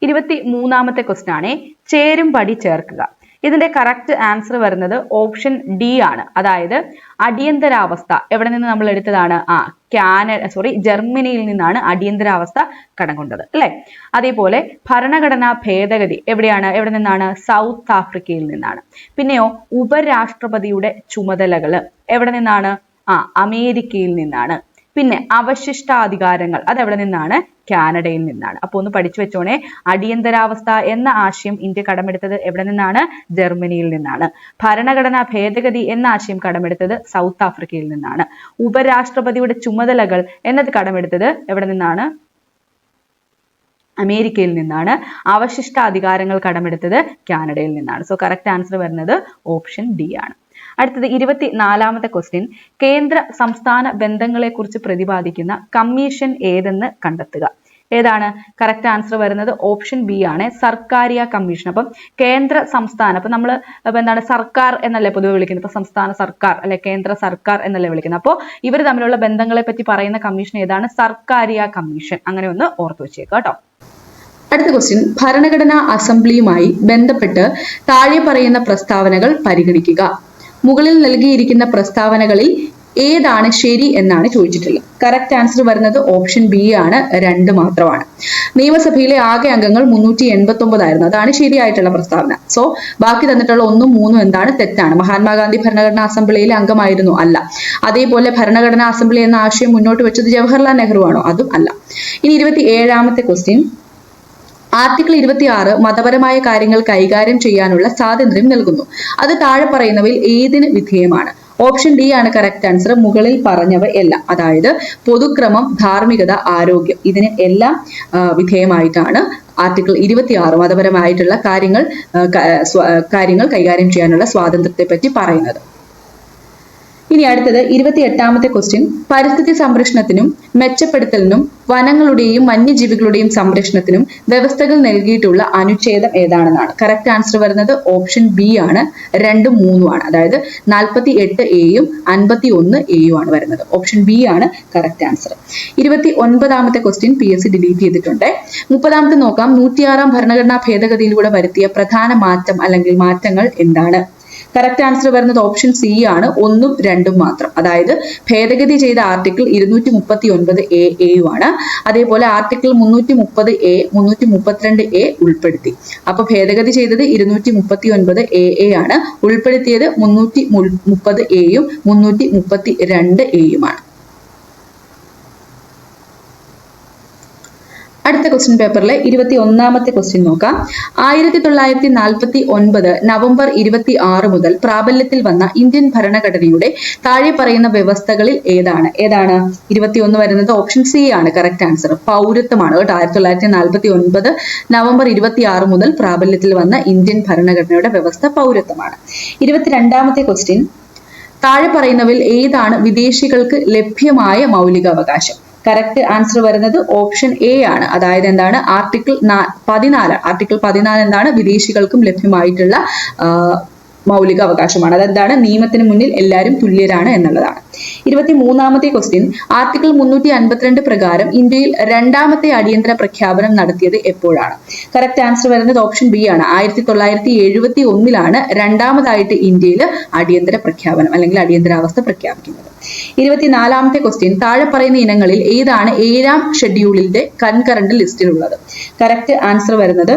23ാമത്തെ ക്വസ്റ്റ്യൻ ആണ്, ചേരും പടി ചേർക്കുക. ഇതിന്റെ കറക്റ്റ് ആൻസർ വരുന്നത് ഓപ്ഷൻ ഡി ആണ്, അതായത് അടിയന്തരാവസ്ഥ എവിടെ നിന്ന് നമ്മൾ എടുത്തതാണ്? ജർമ്മനിയിൽ നിന്നാണ് അടിയന്തരാവസ്ഥ കടം കൊണ്ടത് അല്ലെ. അതേപോലെ ഭരണഘടനാ ഭേദഗതി എവിടെ നിന്നാണ്? സൗത്ത് ആഫ്രിക്കയിൽ നിന്നാണ്. പിന്നെയോ ഉപരാഷ്ട്രപതിയുടെ ചുമതലകൾ എവിടെ നിന്നാണ്? അമേരിക്കയിൽ നിന്നാണ്. പിന്നെ അവശിഷ്ടാധികാരങ്ങൾ അതെവിടെ നിന്നാണ്? കാനഡയിൽ നിന്നാണ്. അപ്പൊ ഒന്ന് പഠിച്ചു വെച്ചോണേ, അടിയന്തരാവസ്ഥ എന്ന ആശയം ഇന്ത്യ കടമെടുത്തത് എവിടെ നിന്നാണ്? ജർമ്മനിയിൽ നിന്നാണ്. ഭരണഘടനാ ഭേദഗതി എന്ന ആശയം കടമെടുത്തത് സൗത്ത് ആഫ്രിക്കയിൽ നിന്നാണ്. ഉപരാഷ്ട്രപതിയുടെ ചുമതലകൾ എന്നത് കടമെടുത്തത് എവിടെ നിന്നാണ്? അമേരിക്കയിൽ നിന്നാണ്. അവശിഷ്ടാധികാരങ്ങൾ കടമെടുത്തത് കാനഡയിൽ നിന്നാണ്. സോ കറക്റ്റ് ആൻസർ വരുന്നത് ഓപ്ഷൻ ഡി ആണ്. അടുത്തത് 24ാമത്തെ ക്വസ്റ്റ്യൻ, കേന്ദ്ര സംസ്ഥാന ബന്ധങ്ങളെ കുറിച്ച് പ്രതിപാദിക്കുന്ന കമ്മീഷൻ ഏതെന്ന് കണ്ടെത്തുക. ഏതാണ്? കറക്റ്റ് ആൻസർ വരുന്നത് ഓപ്ഷൻ ബി ആണ്, സർക്കാരിയ കമ്മീഷൻ. അപ്പം കേന്ദ്ര സംസ്ഥാന, അപ്പൊ നമ്മൾ എന്താണ് സർക്കാർ എന്നല്ലേ പൊതുവെ വിളിക്കുന്നത്, ഇപ്പൊ സംസ്ഥാന സർക്കാർ അല്ലെ കേന്ദ്ര സർക്കാർ എന്നല്ലേ വിളിക്കുന്നത്. അപ്പോൾ ഇവർ തമ്മിലുള്ള ബന്ധങ്ങളെ പറ്റി പറയുന്ന കമ്മീഷൻ ഏതാണ്? സർക്കാരിയ കമ്മീഷൻ. അങ്ങനെ ഒന്ന് ഓർത്തു വെച്ചേക്കാം കേട്ടോ. അടുത്ത ക്വസ്റ്റ്യൻ, ഭരണഘടനാ അസംബ്ലിയുമായി ബന്ധപ്പെട്ട് താഴെ പറയുന്ന പ്രസ്താവനകൾ പരിഗണിക്കുക. മുകളിൽ നൽകിയിരിക്കുന്ന പ്രസ്താവനകളിൽ ഏതാണ് ശരി എന്നാണ് ചോദിച്ചിട്ടുള്ളത്. കറക്റ്റ് ആൻസർ വരുന്നത് ഓപ്ഷൻ ബി ആണ്, 2 മാത്രമാണ്. നിയമസഭയിലെ ആകെ അംഗങ്ങൾ 389 ആയിരുന്നു, അതാണ് ശരിയായിട്ടുള്ള പ്രസ്താവന. സോ ബാക്കി തന്നിട്ടുള്ള 1ഉം 3ഉം എന്താണ്? തെറ്റാണ്. മഹാത്മാഗാന്ധി ഭരണഘടനാ അസംബ്ലിയിലെ അംഗമായിരുന്നു? അല്ല. അതേപോലെ ഭരണഘടനാ അസംബ്ലി എന്ന ആശയം മുന്നോട്ട് വെച്ചത് ജവഹർലാൽ നെഹ്റു ആണോ? അതും അല്ല. ഇനി 27ാമത്തെ ക്വസ്റ്റ്യൻ,
ആർട്ടിക്കിൾ 26 മതപരമായ കാര്യങ്ങൾ കൈകാര്യം ചെയ്യാനുള്ള സ്വാതന്ത്ര്യം നൽകുന്നു. അത് താഴെ പറയുന്നവയിൽ ഏതിന് വിധേയമാണ്? ഓപ്ഷൻ ഡി ആണ് കറക്റ്റ് ആൻസർ. മുകളിൽ പറഞ്ഞവ എല്ലാം, അതായത് പൊതുക്രമം, ധാർമ്മികത, ആരോഗ്യം, ഇതിന് എല്ലാം വിധേയമായിട്ടാണ് ആർട്ടിക്കിൾ 26 മതപരമായിട്ടുള്ള കാര്യങ്ങൾ കൈകാര്യം ചെയ്യാനുള്ള സ്വാതന്ത്ര്യത്തെ പറ്റി പറയുന്നത്. ഇനി അടുത്തത് 28ാമത്തെ ക്വസ്റ്റ്യൻ. പരിസ്ഥിതി സംരക്ഷണത്തിനും മെച്ചപ്പെടുത്തലിനും വനങ്ങളുടെയും വന്യജീവികളുടെയും സംരക്ഷണത്തിനും വ്യവസ്ഥകൾ നൽകിയിട്ടുള്ള അനുച്ഛേദം ഏതാണെന്നാണ്. കറക്റ്റ് ആൻസർ വരുന്നത് ഓപ്ഷൻ ബി ആണ്. 2, 3 ആണ്. അതായത് 48A-യും 51A-യും ആണ് വരുന്നത്. ഓപ്ഷൻ ബി ആണ് കറക്റ്റ് ആൻസർ. 29ാമത്തെ ക്വസ്റ്റ്യൻ PSC ഡിലീറ്റ് ചെയ്തിട്ടുണ്ട്. 30ാമത്തെ നോക്കാം. 106 ഭരണഘടനാ ഭേദഗതിയിലൂടെ വരുത്തിയ പ്രധാന മാറ്റം അല്ലെങ്കിൽ മാറ്റങ്ങൾ എന്താണ്? കറക്റ്റ് ആൻസർ വരുന്നത് ഓപ്ഷൻ സി ആണ്. 1ഉം 2ഉം മാത്രം. അതായത് ഭേദഗതി ചെയ്ത ആർട്ടിക്കിൾ 239A ആണ്. അതേപോലെ ആർട്ടിക്കിൾ 330A 332A ഉൾപ്പെടുത്തി. അപ്പൊ ഭേദഗതി ചെയ്തത് 239AA ആണ്. ഉൾപ്പെടുത്തിയത് 330A-യും 332A-യുമാണ്. അടുത്ത ക്വസ്റ്റ്യൻ പേപ്പറിലെ 21ാമത്തെ ക്വസ്റ്റ്യൻ നോക്കാം. 1949 നവംബർ 26 മുതൽ പ്രാബല്യത്തിൽ വന്ന ഇന്ത്യൻ ഭരണഘടനയുടെ താഴെ പറയുന്ന വ്യവസ്ഥകളിൽ ഏതാണ്? 21 വരുന്നത് ഓപ്ഷൻ സി ആണ് കറക്റ്റ് ആൻസർ. പൗരത്വമാണ് കേട്ടോ. 1949 നവംബർ 26 മുതൽ പ്രാബല്യത്തിൽ വന്ന ഇന്ത്യൻ ഭരണഘടനയുടെ വ്യവസ്ഥ പൗരത്വമാണ്. 22ാമത്തെ ക്വസ്റ്റ്യൻ. താഴെ പറയുന്നവയിൽ ഏതാണ് വിദേശികൾക്ക് ലഭ്യമായ മൗലികാവകാശം? കറക്റ്റ് ആൻസർ വരുന്നത് ഓപ്ഷൻ എ ആണ്. അതായത് എന്താണ്? ആർട്ടിക്കിൾ 14 എന്താണ്? വിദേശികൾക്കും ലഭ്യമായിട്ടുള്ള മൗലിക അവകാശമാണ്. അതെന്താണ്? നിയമത്തിന് മുന്നിൽ എല്ലാവരും തുല്യരാണ് എന്നുള്ളതാണ്. 23ാമത്തെ ക്വസ്റ്റ്യൻ. ആർട്ടിക്കിൾ 352 പ്രകാരം ഇന്ത്യയിൽ രണ്ടാമത്തെ അടിയന്തര പ്രഖ്യാപനം നടത്തിയത് എപ്പോഴാണ്? കറക്റ്റ് ആൻസർ വരുന്നത് ഓപ്ഷൻ ബി ആണ്. 1971 രണ്ടാമതായിട്ട് ഇന്ത്യയിൽ അടിയന്തര പ്രഖ്യാപനം അല്ലെങ്കിൽ അടിയന്തരാവസ്ഥ പ്രഖ്യാപിക്കുന്നത്. 24ാമത്തെ ക്വസ്റ്റ്യൻ. താഴെ പറയുന്ന ഇനങ്ങളിൽ ഏതാണ് 7ാം ഷെഡ്യൂളിന്റെ കൺകറന്റ് ലിസ്റ്റിലുള്ളത്? കറക്റ്റ് ആൻസർ വരുന്നത്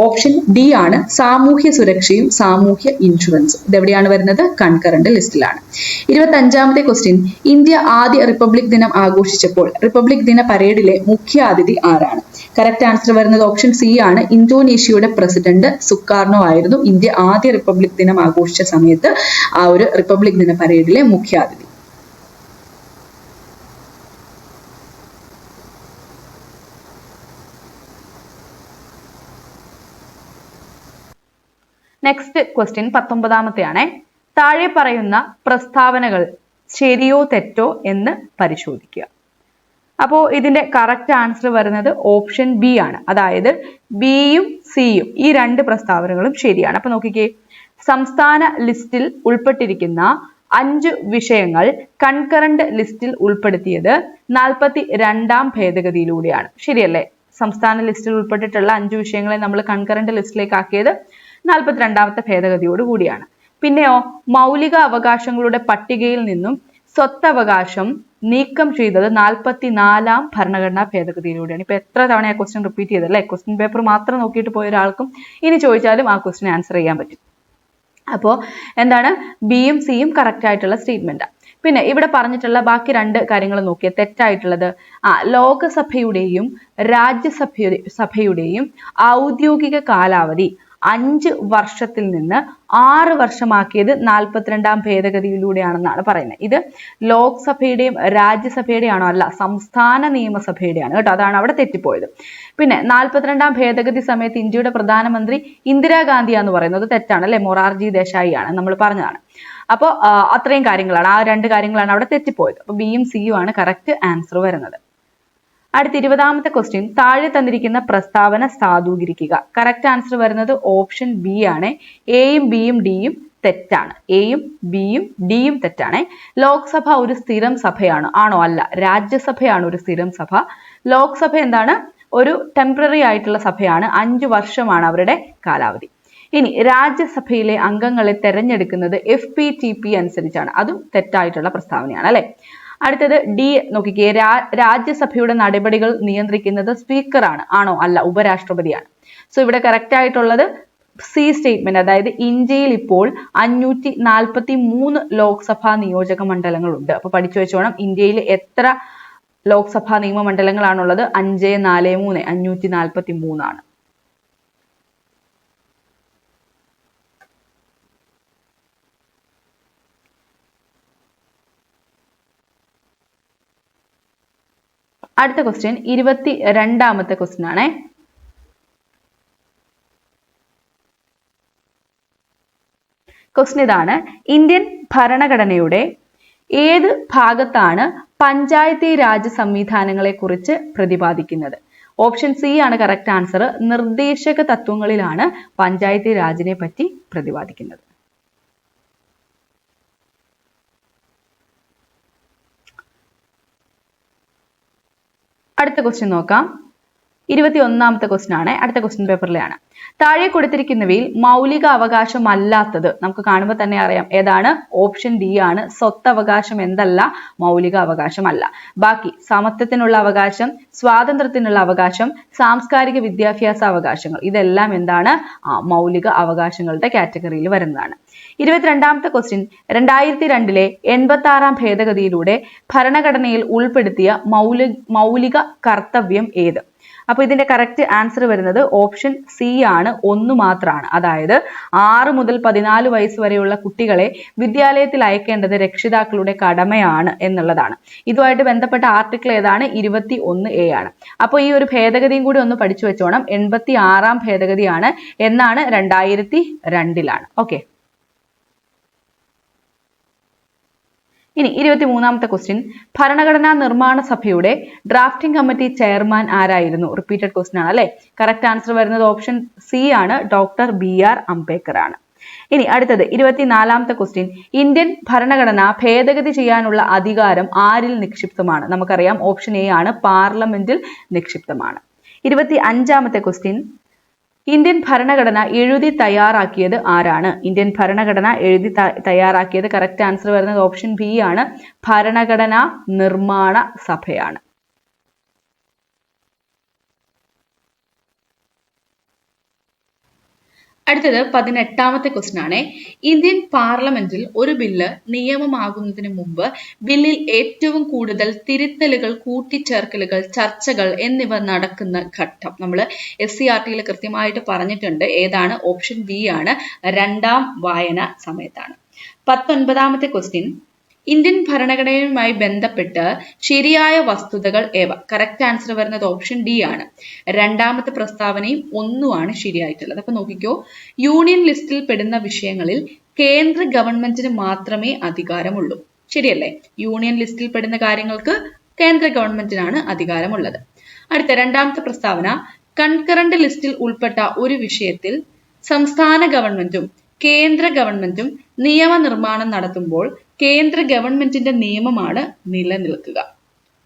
ഓപ്ഷൻ ഡി ആണ്. സാമൂഹ്യ സുരക്ഷയും സാമൂഹ്യ ഇൻഷുറൻസും ഇതെവിടെയാണ് വരുന്നത്? കൺകറന്റ് ലിസ്റ്റിലാണ്. 25ാമത്തെ ക്വസ്റ്റ്യൻ. ഇന്ത്യ ആദ്യ റിപ്പബ്ലിക് ദിനം ആഘോഷിച്ചപ്പോൾ റിപ്പബ്ലിക് ദിന പരേഡിലെ മുഖ്യ അതിഥി ആരാണ്? കറക്റ്റ് ആൻസർ വരുന്നത് ഓപ്ഷൻ സി ആണ്. ഇന്തോനേഷ്യയുടെ പ്രസിഡന്റ് സുകാർണോ ആയിരുന്നു ഇന്ത്യ ആദ്യ റിപ്പബ്ലിക് ദിനം ആഘോഷിച്ച സമയത്ത് ആ ഒരു റിപ്പബ്ലിക് ദിന പരേഡിലെ മുഖ്യ അതിഥി.
നെക്സ്റ്റ് ക്വസ്റ്റ്യൻ 19ാമത്തെയാണ്. താഴെ പറയുന്ന പ്രസ്താവനകൾ ശരിയോ തെറ്റോ എന്ന് പരിശോധിക്കുക. അപ്പോൾ ഇതിന്റെ കറക്റ്റ് ആൻസർ വരുന്നത് ഓപ്ഷൻ ബി ആണ്. അതായത് ബിയും സിയും ഈ രണ്ട് പ്രസ്താവനകളും ശരിയാണ്. അപ്പൊ നോക്കിക്കേ, സംസ്ഥാന ലിസ്റ്റിൽ ഉൾപ്പെട്ടിരിക്കുന്ന 5 വിഷയങ്ങൾ കൺകറന്റ് ലിസ്റ്റിൽ ഉൾപ്പെടുത്തിയത് 42ാം ഭേദഗതിയിലൂടെയാണ്. ശരിയല്ലേ? സംസ്ഥാന ലിസ്റ്റിൽ ഉൾപ്പെട്ടിട്ടുള്ള 5 വിഷയങ്ങളെ നമ്മൾ കൺകറന്റ് ലിസ്റ്റിലേക്ക് ആക്കിയത് 42ാമത്തെ ഭേദഗതിയോട് കൂടിയാണ്. പിന്നെയോ മൗലിക അവകാശങ്ങളുടെ പട്ടികയിൽ നിന്നും സ്വത്തവകാശം നീക്കം ചെയ്തത് 44ാം ഭരണഘടനാ ഭേദഗതിയിലൂടെയാണ്. ഇപ്പൊ എത്ര തവണ ആ ക്വസ്റ്റ്യൻ റിപ്പീറ്റ് ചെയ്തല്ലേ? ക്വസ്റ്റ്യൻ പേപ്പർ മാത്രം നോക്കിയിട്ട് പോയ ഒരാൾക്കും ഇനി ചോദിച്ചാലും ആ ക്വസ്റ്റ്യൻ ആൻസർ ചെയ്യാൻ പറ്റും. അപ്പോൾ എന്താണ്? ബിയും സിയും കറക്റ്റ് ആയിട്ടുള്ള സ്റ്റേറ്റ്മെന്റ്. പിന്നെ ഇവിടെ പറഞ്ഞിട്ടുള്ള ബാക്കി 2 കാര്യങ്ങൾ നോക്കിയാൽ തെറ്റായിട്ടുള്ളത് ലോകസഭയുടെയും രാജ്യസഭയുടെയും ഔദ്യോഗിക കാലാവധി 5 വർഷത്തിൽ നിന്ന് 6 വർഷമാക്കിയത് 42ാം ഭേദഗതിയിലൂടെയാണെന്നാണ് പറയുന്നത്. ഇത് ലോക്സഭയുടെയും രാജ്യസഭയുടെയും ആണോ? അല്ല, സംസ്ഥാന നിയമസഭയുടെയാണ് കേട്ടോ. അതാണ് അവിടെ തെറ്റിപ്പോയത്. പിന്നെ 42ാം ഭേദഗതി സമയത്ത് ഇന്ത്യയുടെ പ്രധാനമന്ത്രി ഇന്ദിരാഗാന്ധിയാന്ന് പറയുന്നത് തെറ്റാണ് അല്ലെ? മൊറാർജി ദേശായി ആണ്, നമ്മൾ പറഞ്ഞതാണ്. അപ്പോൾ അത്രയും കാര്യങ്ങളാണ്, ആ 2 കാര്യങ്ങളാണ് അവിടെ തെറ്റിപ്പോയത്. അപ്പൊ ബിയും സിയും ആണ് കറക്റ്റ് ആൻസർ വരുന്നത്. അടുത്ത 20ാമത്തെ ക്വസ്റ്റ്യൻ. താഴെ തന്നിരിക്കുന്ന പ്രസ്താവന സാധൂകരിക്കുക. കറക്റ്റ് ആൻസർ വരുന്നത് ഓപ്ഷൻ ബി ആണ്. എയും ബിയും ഡിയും തെറ്റാണ്. എയും ബിയും ഡിയും തെറ്റാണ്. ലോക്സഭ ഒരു സ്ഥിരം സഭയാണ് ആണോ? അല്ല, രാജ്യസഭയാണ് ഒരു സ്ഥിരം സഭ. ലോക്സഭ എന്താണ്? ഒരു ടെമ്പററി ആയിട്ടുള്ള സഭയാണ്. 5 വർഷമാണ് അവരുടെ കാലാവധി. ഇനി രാജ്യസഭയിലെ അംഗങ്ങളെ തെരഞ്ഞെടുക്കുന്നത് FPTP അനുസരിച്ചാണ്. അതും തെറ്റായിട്ടുള്ള പ്രസ്താവനയാണ് അല്ലെ? അടുത്തത് ഡി നോക്കിക്കേ, രാജ്യസഭയുടെ നടപടികൾ നിയന്ത്രിക്കുന്നത് സ്പീക്കറാണ് ആണോ? അല്ല, ഉപരാഷ്ട്രപതിയാണ്. സോ ഇവിടെ കറക്റ്റ് ആയിട്ടുള്ളത് സി സ്റ്റേറ്റ്മെന്റ്. അതായത് ഇന്ത്യയിൽ ഇപ്പോൾ 543 ലോക്സഭാ നിയോജക മണ്ഡലങ്ങളുണ്ട്. അപ്പൊ പഠിച്ചു വെച്ചോണം, ഇന്ത്യയിൽ എത്ര ലോക്സഭാ നിയമമണ്ഡലങ്ങളാണുള്ളത്? 543 543 ആണ്. അടുത്ത ക്വസ്റ്റ്യൻ 22ാമത്തെ ക്വസ്റ്റ്യൻ ആണ്. ക്വസ്റ്റ്യൻ ഇതാണ്: ഇന്ത്യൻ ഭരണഘടനയുടെ ഏത് ഭാഗത്താണ് പഞ്ചായത്തി രാജ് സംവിധാനങ്ങളെ കുറിച്ച് പ്രതിപാദിക്കുന്നത്? ഓപ്ഷൻ സി ആണ് കറക്റ്റ് ആൻസർ. നിർദ്ദേശക തത്വങ്ങളിലാണ് പഞ്ചായത്തി രാജിനെ പറ്റി പ്രതിപാദിക്കുന്നത്. അടുത്ത ക്വസ്റ്റ്യൻ നോക്കാം. 21ാമത്തെ ക്വസ്റ്റ്യൻ ആണ്. അടുത്ത ക്വസ്റ്റ്യൻ പേപ്പറിലെയാണ്. താഴെ കൊടുത്തിരിക്കുന്നവയിൽ മൗലിക അവകാശമല്ലാത്തത് നമുക്ക് കാണുമ്പോൾ തന്നെ അറിയാം ഏതാണ്? ഓപ്ഷൻ ഡി ആണ്. സ്വത്തവകാശം എന്തല്ല? മൗലിക അവകാശമല്ല. ബാക്കി സമത്വത്തിനുള്ള അവകാശം, സ്വാതന്ത്ര്യത്തിനുള്ള അവകാശം, സാംസ്കാരിക വിദ്യാഭ്യാസ അവകാശങ്ങൾ, ഇതെല്ലാം എന്താണ്? മൗലിക അവകാശങ്ങളുടെ കാറ്റഗറിയിൽ വരുന്നതാണ്. 22ാമത്തെ ക്വസ്റ്റ്യൻ: 2002 86ാം ഭേദഗതിയിലൂടെ ഭരണഘടനയിൽ ഉൾപ്പെടുത്തിയ മൗലിക കർത്തവ്യം ഏത്? അപ്പൊ ഇതിന്റെ കറക്റ്റ് ആൻസർ വരുന്നത് ഓപ്ഷൻ സി ആണ്. 1 മാത്രമാണ്. അതായത് 6 മുതൽ 14 വയസ്സ് വരെയുള്ള കുട്ടികളെ വിദ്യാലയത്തിൽ അയക്കേണ്ടത് രക്ഷിതാക്കളുടെ കടമയാണ് എന്നുള്ളതാണ്. ഇതുമായിട്ട് ബന്ധപ്പെട്ട ആർട്ടിക്കിൾ ഏതാണ്? 21A ആണ്. അപ്പോൾ ഈ ഒരു ഭേദഗതിയും കൂടി ഒന്ന് പഠിച്ചു വെച്ചോണം. 86ാം ഭേദഗതിയാണ്. എന്നാണ്? 2002 ഓക്കെ. ഇനി 23ാമത്തെ ക്വസ്റ്റ്യൻ: ഭരണഘടനാ നിർമ്മാണ സഭയുടെ ഡ്രാഫ്റ്റിംഗ് കമ്മിറ്റി ചെയർമാൻ ആരായിരുന്നു? റിപ്പീറ്റഡ് ക്വസ്റ്റ്യൻ ആണ് അല്ലെ. കറക്റ്റ് ആൻസർ വരുന്നത് ഓപ്ഷൻ സി ആണ്. ഡോക്ടർ BR അംബേദ്കർ ആണ്. ഇനി അടുത്തത് 24ാമത്തെ ക്വസ്റ്റ്യൻ: ഇന്ത്യൻ ഭരണഘടന ഭേദഗതി ചെയ്യാനുള്ള അധികാരം ആരിൽ നിക്ഷിപ്തമാണ്? നമുക്കറിയാം ഓപ്ഷൻ എ ആണ്. പാർലമെന്റിൽ നിക്ഷിപ്തമാണ്. 25ാമത്തെ ക്വസ്റ്റ്യൻ: ഇന്ത്യൻ ഭരണഘടന എഴുതി തയ്യാറാക്കിയത് ആരാണ്? ഇന്ത്യൻ ഭരണഘടന എഴുതി തയ്യാറാക്കിയത് കറക്റ്റ് ആൻസർ വരുന്നത് ഓപ്ഷൻ ബി ആണ്. ഭരണഘടനാ നിർമ്മാണ സഭയാണ്.
അടുത്തത് 18ാമത്തെ ക്വസ്റ്റ്യൻ ആണ്. ഇന്ത്യൻ പാർലമെന്റിൽ ഒരു ബില്ല് നിയമമാകുന്നതിന് മുമ്പ് ബില്ലിൽ ഏറ്റവും കൂടുതൽ തിരുത്തലുകൾ, കൂട്ടിച്ചേർക്കലുകൾ, ചർച്ചകൾ എന്നിവ നടക്കുന്ന ഘട്ടം നമ്മൾ SCERT കൃത്യമായിട്ട് പറഞ്ഞിട്ടുണ്ട്. ഏതാണ്? ഓപ്ഷൻ ബി ആണ്. 2ാം വായന സമയത്താണ്. 19ാമത്തെ ക്വസ്റ്റ്യൻ: ഇന്ത്യൻ ഭരണഘടനയുമായി ബന്ധപ്പെട്ട് ശരിയായ വസ്തുതകൾ ഏവ? കറക്റ്റ് ആൻസർ വരുന്നത് ഓപ്ഷൻ ഡി ആണ്. 2ാമത്തെ പ്രസ്താവനയും 1 ആണ് ശരിയായിട്ടുള്ളത്. അപ്പൊ നോക്കിക്കോ, യൂണിയൻ ലിസ്റ്റിൽ പെടുന്ന വിഷയങ്ങളിൽ കേന്ദ്ര ഗവൺമെന്റിന് മാത്രമേ അധികാരമുള്ളൂ. ശരിയല്ലേ? യൂണിയൻ ലിസ്റ്റിൽ പെടുന്ന കാര്യങ്ങൾക്ക് കേന്ദ്ര ഗവൺമെന്റിനാണ് അധികാരമുള്ളത്. അടുത്ത 2ാമത്തെ പ്രസ്താവന: കൺകറന്റ് ലിസ്റ്റിൽ ഉൾപ്പെട്ട ഒരു വിഷയത്തിൽ സംസ്ഥാന ഗവൺമെന്റും കേന്ദ്ര ഗവൺമെന്റും നിയമനിർമ്മാണം നടത്തുമ്പോൾ കേന്ദ്ര ഗവൺമെന്റിന്റെ നിയമമാണ് നിലനിൽക്കുക.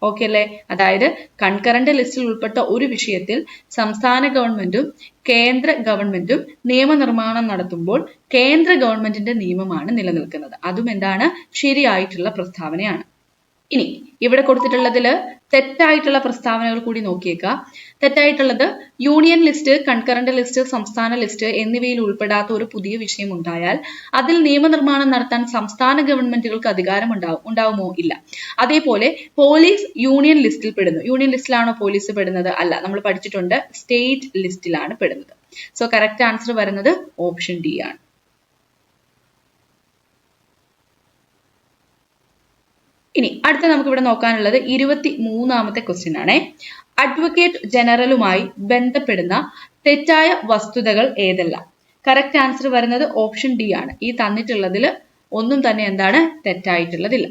ഓക്കെ അല്ലേ? അതായത് കൺകറന്റ് ലിസ്റ്റിൽ ഉൾപ്പെട്ട ഒരു വിഷയത്തിൽ സംസ്ഥാന ഗവൺമെന്റും കേന്ദ്ര ഗവൺമെന്റും നിയമനിർമ്മാണം നടത്തുമ്പോൾ കേന്ദ്ര ഗവൺമെന്റിന്റെ നിയമമാണ് നിലനിൽക്കുന്നത്. അതും എന്താണ്? ശരിയായിട്ടുള്ള പ്രസ്താവനയാണ്. ഇനി ഇവിടെ കൊടുത്തിട്ടുള്ളതിൽ തെറ്റായിട്ടുള്ള പ്രസ്താവനകൾ കൂടി നോക്കിയേക്കാം. തെറ്റായിട്ടുള്ളത്: യൂണിയൻ ലിസ്റ്റ്, കൺകറന്റ് ലിസ്റ്റ്, സംസ്ഥാന ലിസ്റ്റ് എന്നിവയിൽ ഉൾപ്പെടാത്ത ഒരു പുതിയ വിഷയം ഉണ്ടായാൽ അതിൽ നിയമനിർമ്മാണം നടത്താൻ സംസ്ഥാന ഗവൺമെന്റുകൾക്ക് അധികാരം ഉണ്ടാവുമോ? ഇല്ല. അതേപോലെ പോലീസ് യൂണിയൻ ലിസ്റ്റിൽ പെടുന്നു. യൂണിയൻ ലിസ്റ്റിലാണോ പോലീസ് പെടുന്നത്? അല്ല. നമ്മൾ പഠിച്ചിട്ടുണ്ട് സ്റ്റേറ്റ് ലിസ്റ്റിലാണ് പെടുന്നത്. സോ കറക്റ്റ് ആൻസർ വരുന്നത് ഓപ്ഷൻ ഡി ആണ്. ഇനി അടുത്ത നമുക്ക് ഇവിടെ നോക്കാനുള്ളത് 23ാമത്തെ ക്വസ്റ്റ്യൻ ആണ്. അഡ്വക്കേറ്റ് ജനറലുമായി ബന്ധപ്പെടുന്ന തെറ്റായ വസ്തുതകൾ ഏതെല്ലാം? കറക്റ്റ് ആൻസർ വരുന്നത് ഓപ്ഷൻ ഡി ആണ്. ഈ തന്നിട്ടുള്ളതിൽ ഒന്നും തന്നെ എന്താണ്? തെറ്റായിട്ടുള്ളതില്ല.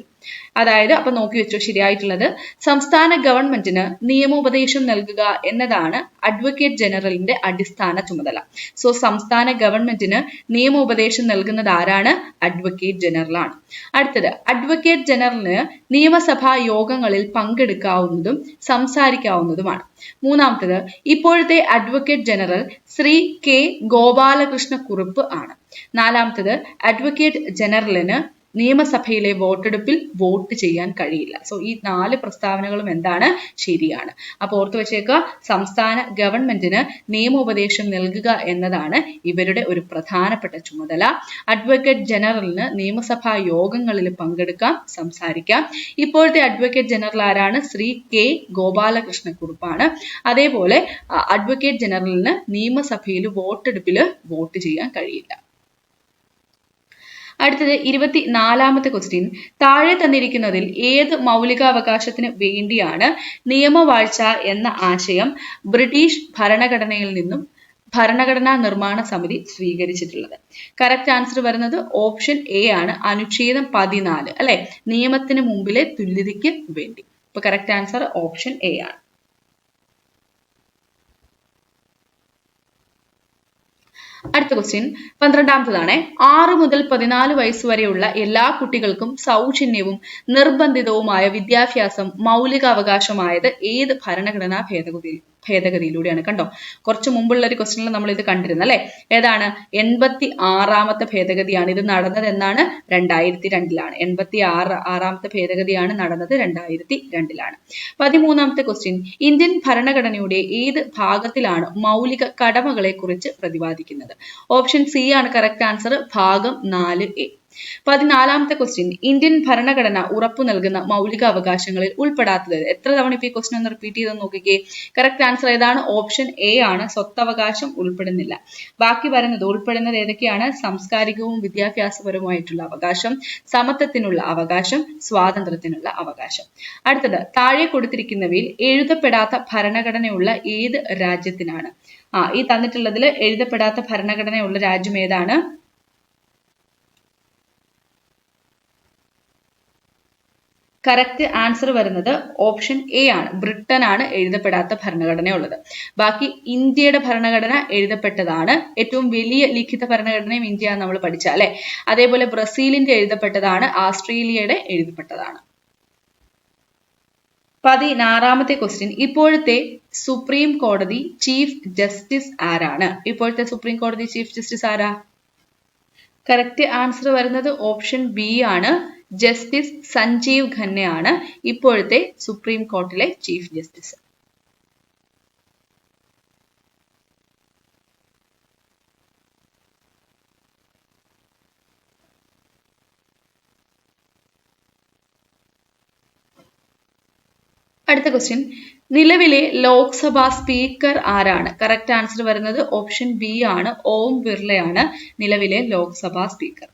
അതായത് അപ്പൊ നോക്കി വെച്ചോ, ശരിയായിട്ടുള്ളത്: സംസ്ഥാന ഗവൺമെന്റിന് നിയമോപദേശം നൽകുക എന്നതാണ് അഡ്വക്കേറ്റ് ജനറലിന്റെ അടിസ്ഥാന ചുമതല. സോ സംസ്ഥാന ഗവൺമെന്റിന് നിയമോപദേശം നൽകുന്നത് ആരാണ്? അഡ്വക്കേറ്റ് ജനറൽ ആണ്. അടുത്തത്: അഡ്വക്കേറ്റ് ജനറലിന് നിയമസഭാ യോഗങ്ങളിൽ പങ്കെടുക്കാവുന്നതും സംസാരിക്കാവുന്നതുമാണ്. 3ാമത്തത്: ഇപ്പോഴത്തെ advocate general Shri K. Gopalakrishna Kurup ആണ്. 4ാമത്തത്: അഡ്വക്കേറ്റ് ജനറലിന് നിയമസഭയിലെ വോട്ടെടുപ്പിൽ വോട്ട് ചെയ്യാൻ കഴിയില്ല. സോ ഈ 4 പ്രസ്താവനകളും എന്താണ്? ശരിയാണ്. അപ്പൊ ഓർത്തു വെച്ചേക്കുക, സംസ്ഥാന ഗവൺമെന്റിന് നിയമോപദേശം നൽകുക എന്നതാണ് ഇവരുടെ ഒരു പ്രധാനപ്പെട്ട ചുമതല. അഡ്വക്കേറ്റ് ജനറലിന് നിയമസഭാ യോഗങ്ങളിൽ പങ്കെടുക്കാം, സംസാരിക്കാം. ഇപ്പോഴത്തെ അഡ്വക്കേറ്റ് ജനറൽ ആരാണ്? ശ്രീ K. ഗോപാലകൃഷ്ണ കുറുപ്പാണ്. അതേപോലെ അഡ്വക്കേറ്റ് ജനറലിന് നിയമസഭയിൽ വോട്ടെടുപ്പിൽ വോട്ട് ചെയ്യാൻ കഴിയില്ല. അടുത്തത് 24ാമത്തെ ക്വസ്റ്റ്യൻ. താഴെ തന്നിരിക്കുന്നതിൽ ഏത് മൗലികാവകാശത്തിന് വേണ്ടിയാണ് നിയമവാഴ്ച എന്ന ആശയം ബ്രിട്ടീഷ് ഭരണഘടനയിൽ നിന്നും ഭരണഘടനാ നിർമ്മാണ സമിതി സ്വീകരിച്ചിട്ടുള്ളത്? കറക്റ്റ് ആൻസർ വരുന്നത് ഓപ്ഷൻ എ ആണ്, അനുച്ഛേദം 14 അല്ലെ, നിയമത്തിന് മുമ്പിലെ തുല്യതയ്ക്ക് വേണ്ടി. അപ്പൊ കറക്റ്റ് ആൻസർ ഓപ്ഷൻ എ ആണ്. അടുത്ത ക്വസ്റ്റ്യൻ 12ാമത്തതാണ്. 6 മുതൽ 14 വയസ്സ് വരെയുള്ള എല്ലാ കുട്ടികൾക്കും സൗജന്യവും നിർബന്ധിതവുമായ വിദ്യാഭ്യാസം മൗലികാവകാശമായത് ഏത് ഭരണഘടനാ ഭേദഗതിയിലൂടെയാണ്? കണ്ടോ, കുറച്ച് മുമ്പുള്ള ഒരു ക്വസ്റ്റ്യനിൽ നമ്മൾ ഇത് കണ്ടിരുന്നു അല്ലെ. ഏതാണ്? 86ാമത്തെ ഭേദഗതിയാണ്. ഇത് നടന്നത് എന്നാണ്? 2002ലാണ്. 86ാമത്തെ ഭേദഗതിയാണ് നടന്നത് 2002ലാണ്. 13ാമത്തെ ക്വസ്റ്റ്യൻ. ഇന്ത്യൻ ഭരണഘടനയുടെ ഏത് ഭാഗത്തിലാണ് മൗലിക കടമകളെ കുറിച്ച് പ്രതിപാദിക്കുന്നത്? ഓപ്ഷൻ സി ആണ് കറക്റ്റ് ആൻസർ, ഭാഗം 4A. 14ാമത്തെ ക്വസ്റ്റ്യൻ. ഇന്ത്യൻ ഭരണഘടന ഉറപ്പു നൽകുന്ന മൗലിക അവകാശങ്ങളിൽ ഉൾപ്പെടാത്തത്? എത്ര തവണ ഇപ്പൊ ഈ ക്വസ്റ്റ്യൻ ഒന്ന് റിപ്പീറ്റ് ചെയ്ത് നോക്കിക്കേ. കറക്റ്റ് ആൻസർ ഏതാണ്? ഓപ്ഷൻ എ ആണ്, സ്വത്തവകാശം ഉൾപ്പെടുന്നില്ല. ബാക്കി വരുന്നത് ഉൾപ്പെടുന്നത് ഏതൊക്കെയാണ്? സാംസ്കാരികവും വിദ്യാഭ്യാസപരവുമായിട്ടുള്ള അവകാശം, സമത്വത്തിനുള്ള അവകാശം, സ്വാതന്ത്ര്യത്തിനുള്ള അവകാശം. അടുത്തത്, താഴെ കൊടുത്തിരിക്കുന്നവയിൽ എഴുതപ്പെടാത്ത ഭരണഘടനയുള്ള ഏത് രാജ്യത്തിനാണ്? ഈ തന്നിട്ടുള്ളതിൽ എഴുതപ്പെടാത്ത ഭരണഘടനയുള്ള രാജ്യം ഏതാണ്? കറക്റ്റ് ആൻസർ വരുന്നത് ഓപ്ഷൻ എ ആണ്, ബ്രിട്ടൻ ആണ് എഴുതപ്പെടാത്ത ഭരണഘടന ഉള്ളത്. ബാക്കി ഇന്ത്യയുടെ ഭരണഘടന എഴുതപ്പെട്ടതാണ്. ഏറ്റവും വലിയ ലിഖിത ഭരണഘടനയും ഇന്ത്യ നമ്മൾ പഠിച്ച അല്ലെ. അതേപോലെ ബ്രസീലിന്റെ എഴുതപ്പെട്ടതാണ്, ഓസ്ട്രേലിയയുടെ എഴുതപ്പെട്ടതാണ്. 16ാമത്തെ ക്വസ്റ്റ്യൻ. ഇപ്പോഴത്തെ സുപ്രീം കോടതി ചീഫ് ജസ്റ്റിസ് ആരാണ്? ഇപ്പോഴത്തെ സുപ്രീം കോടതി ചീഫ് ജസ്റ്റിസ് ആരാ? കറക്റ്റ് ആൻസർ വരുന്നത് ഓപ്ഷൻ ബി ആണ്, ജസ്റ്റിസ് സഞ്ജീവ് ഖന്നയാണ് ഇപ്പോഴത്തെ സുപ്രീം കോർട്ടിലെ ചീഫ് ജസ്റ്റിസ്. അടുത്ത ക്വസ്റ്റ്യൻ. നിലവിലെ ലോക്സഭാ സ്പീക്കർ ആരാണ്? കറക്റ്റ് ആൻസർ വരുന്നത് ഓപ്ഷൻ ബി ആണ്, ഓം ബിർളയാണ് നിലവിലെ ലോക്സഭാ സ്പീക്കർ.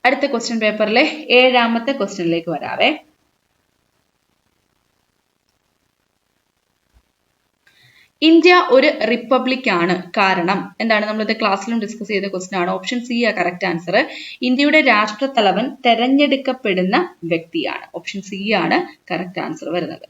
അടുത്ത ക്വസ്റ്റ്യൻ പേപ്പറിലെ 7ാമത്തെ ക്വസ്റ്റ്യനിലേക്ക് വരാവേ. ഇന്ത്യ ഒരു റിപ്പബ്ലിക് ആണ്, കാരണം എന്താണ്? നമ്മളിത് ക്ലാസ്സിലും ഡിസ്കസ് ചെയ്ത ക്വസ്റ്റ്യൻ ആണ്. ഓപ്ഷൻ സി ആ കറക്റ്റ് ആൻസർ. ഇന്ത്യയുടെ രാഷ്ട്രത്തലവൻ തെരഞ്ഞെടുക്കപ്പെടുന്ന വ്യക്തിയാണ്. ഓപ്ഷൻ സി ആണ് കറക്റ്റ് ആൻസർ വരുന്നത്.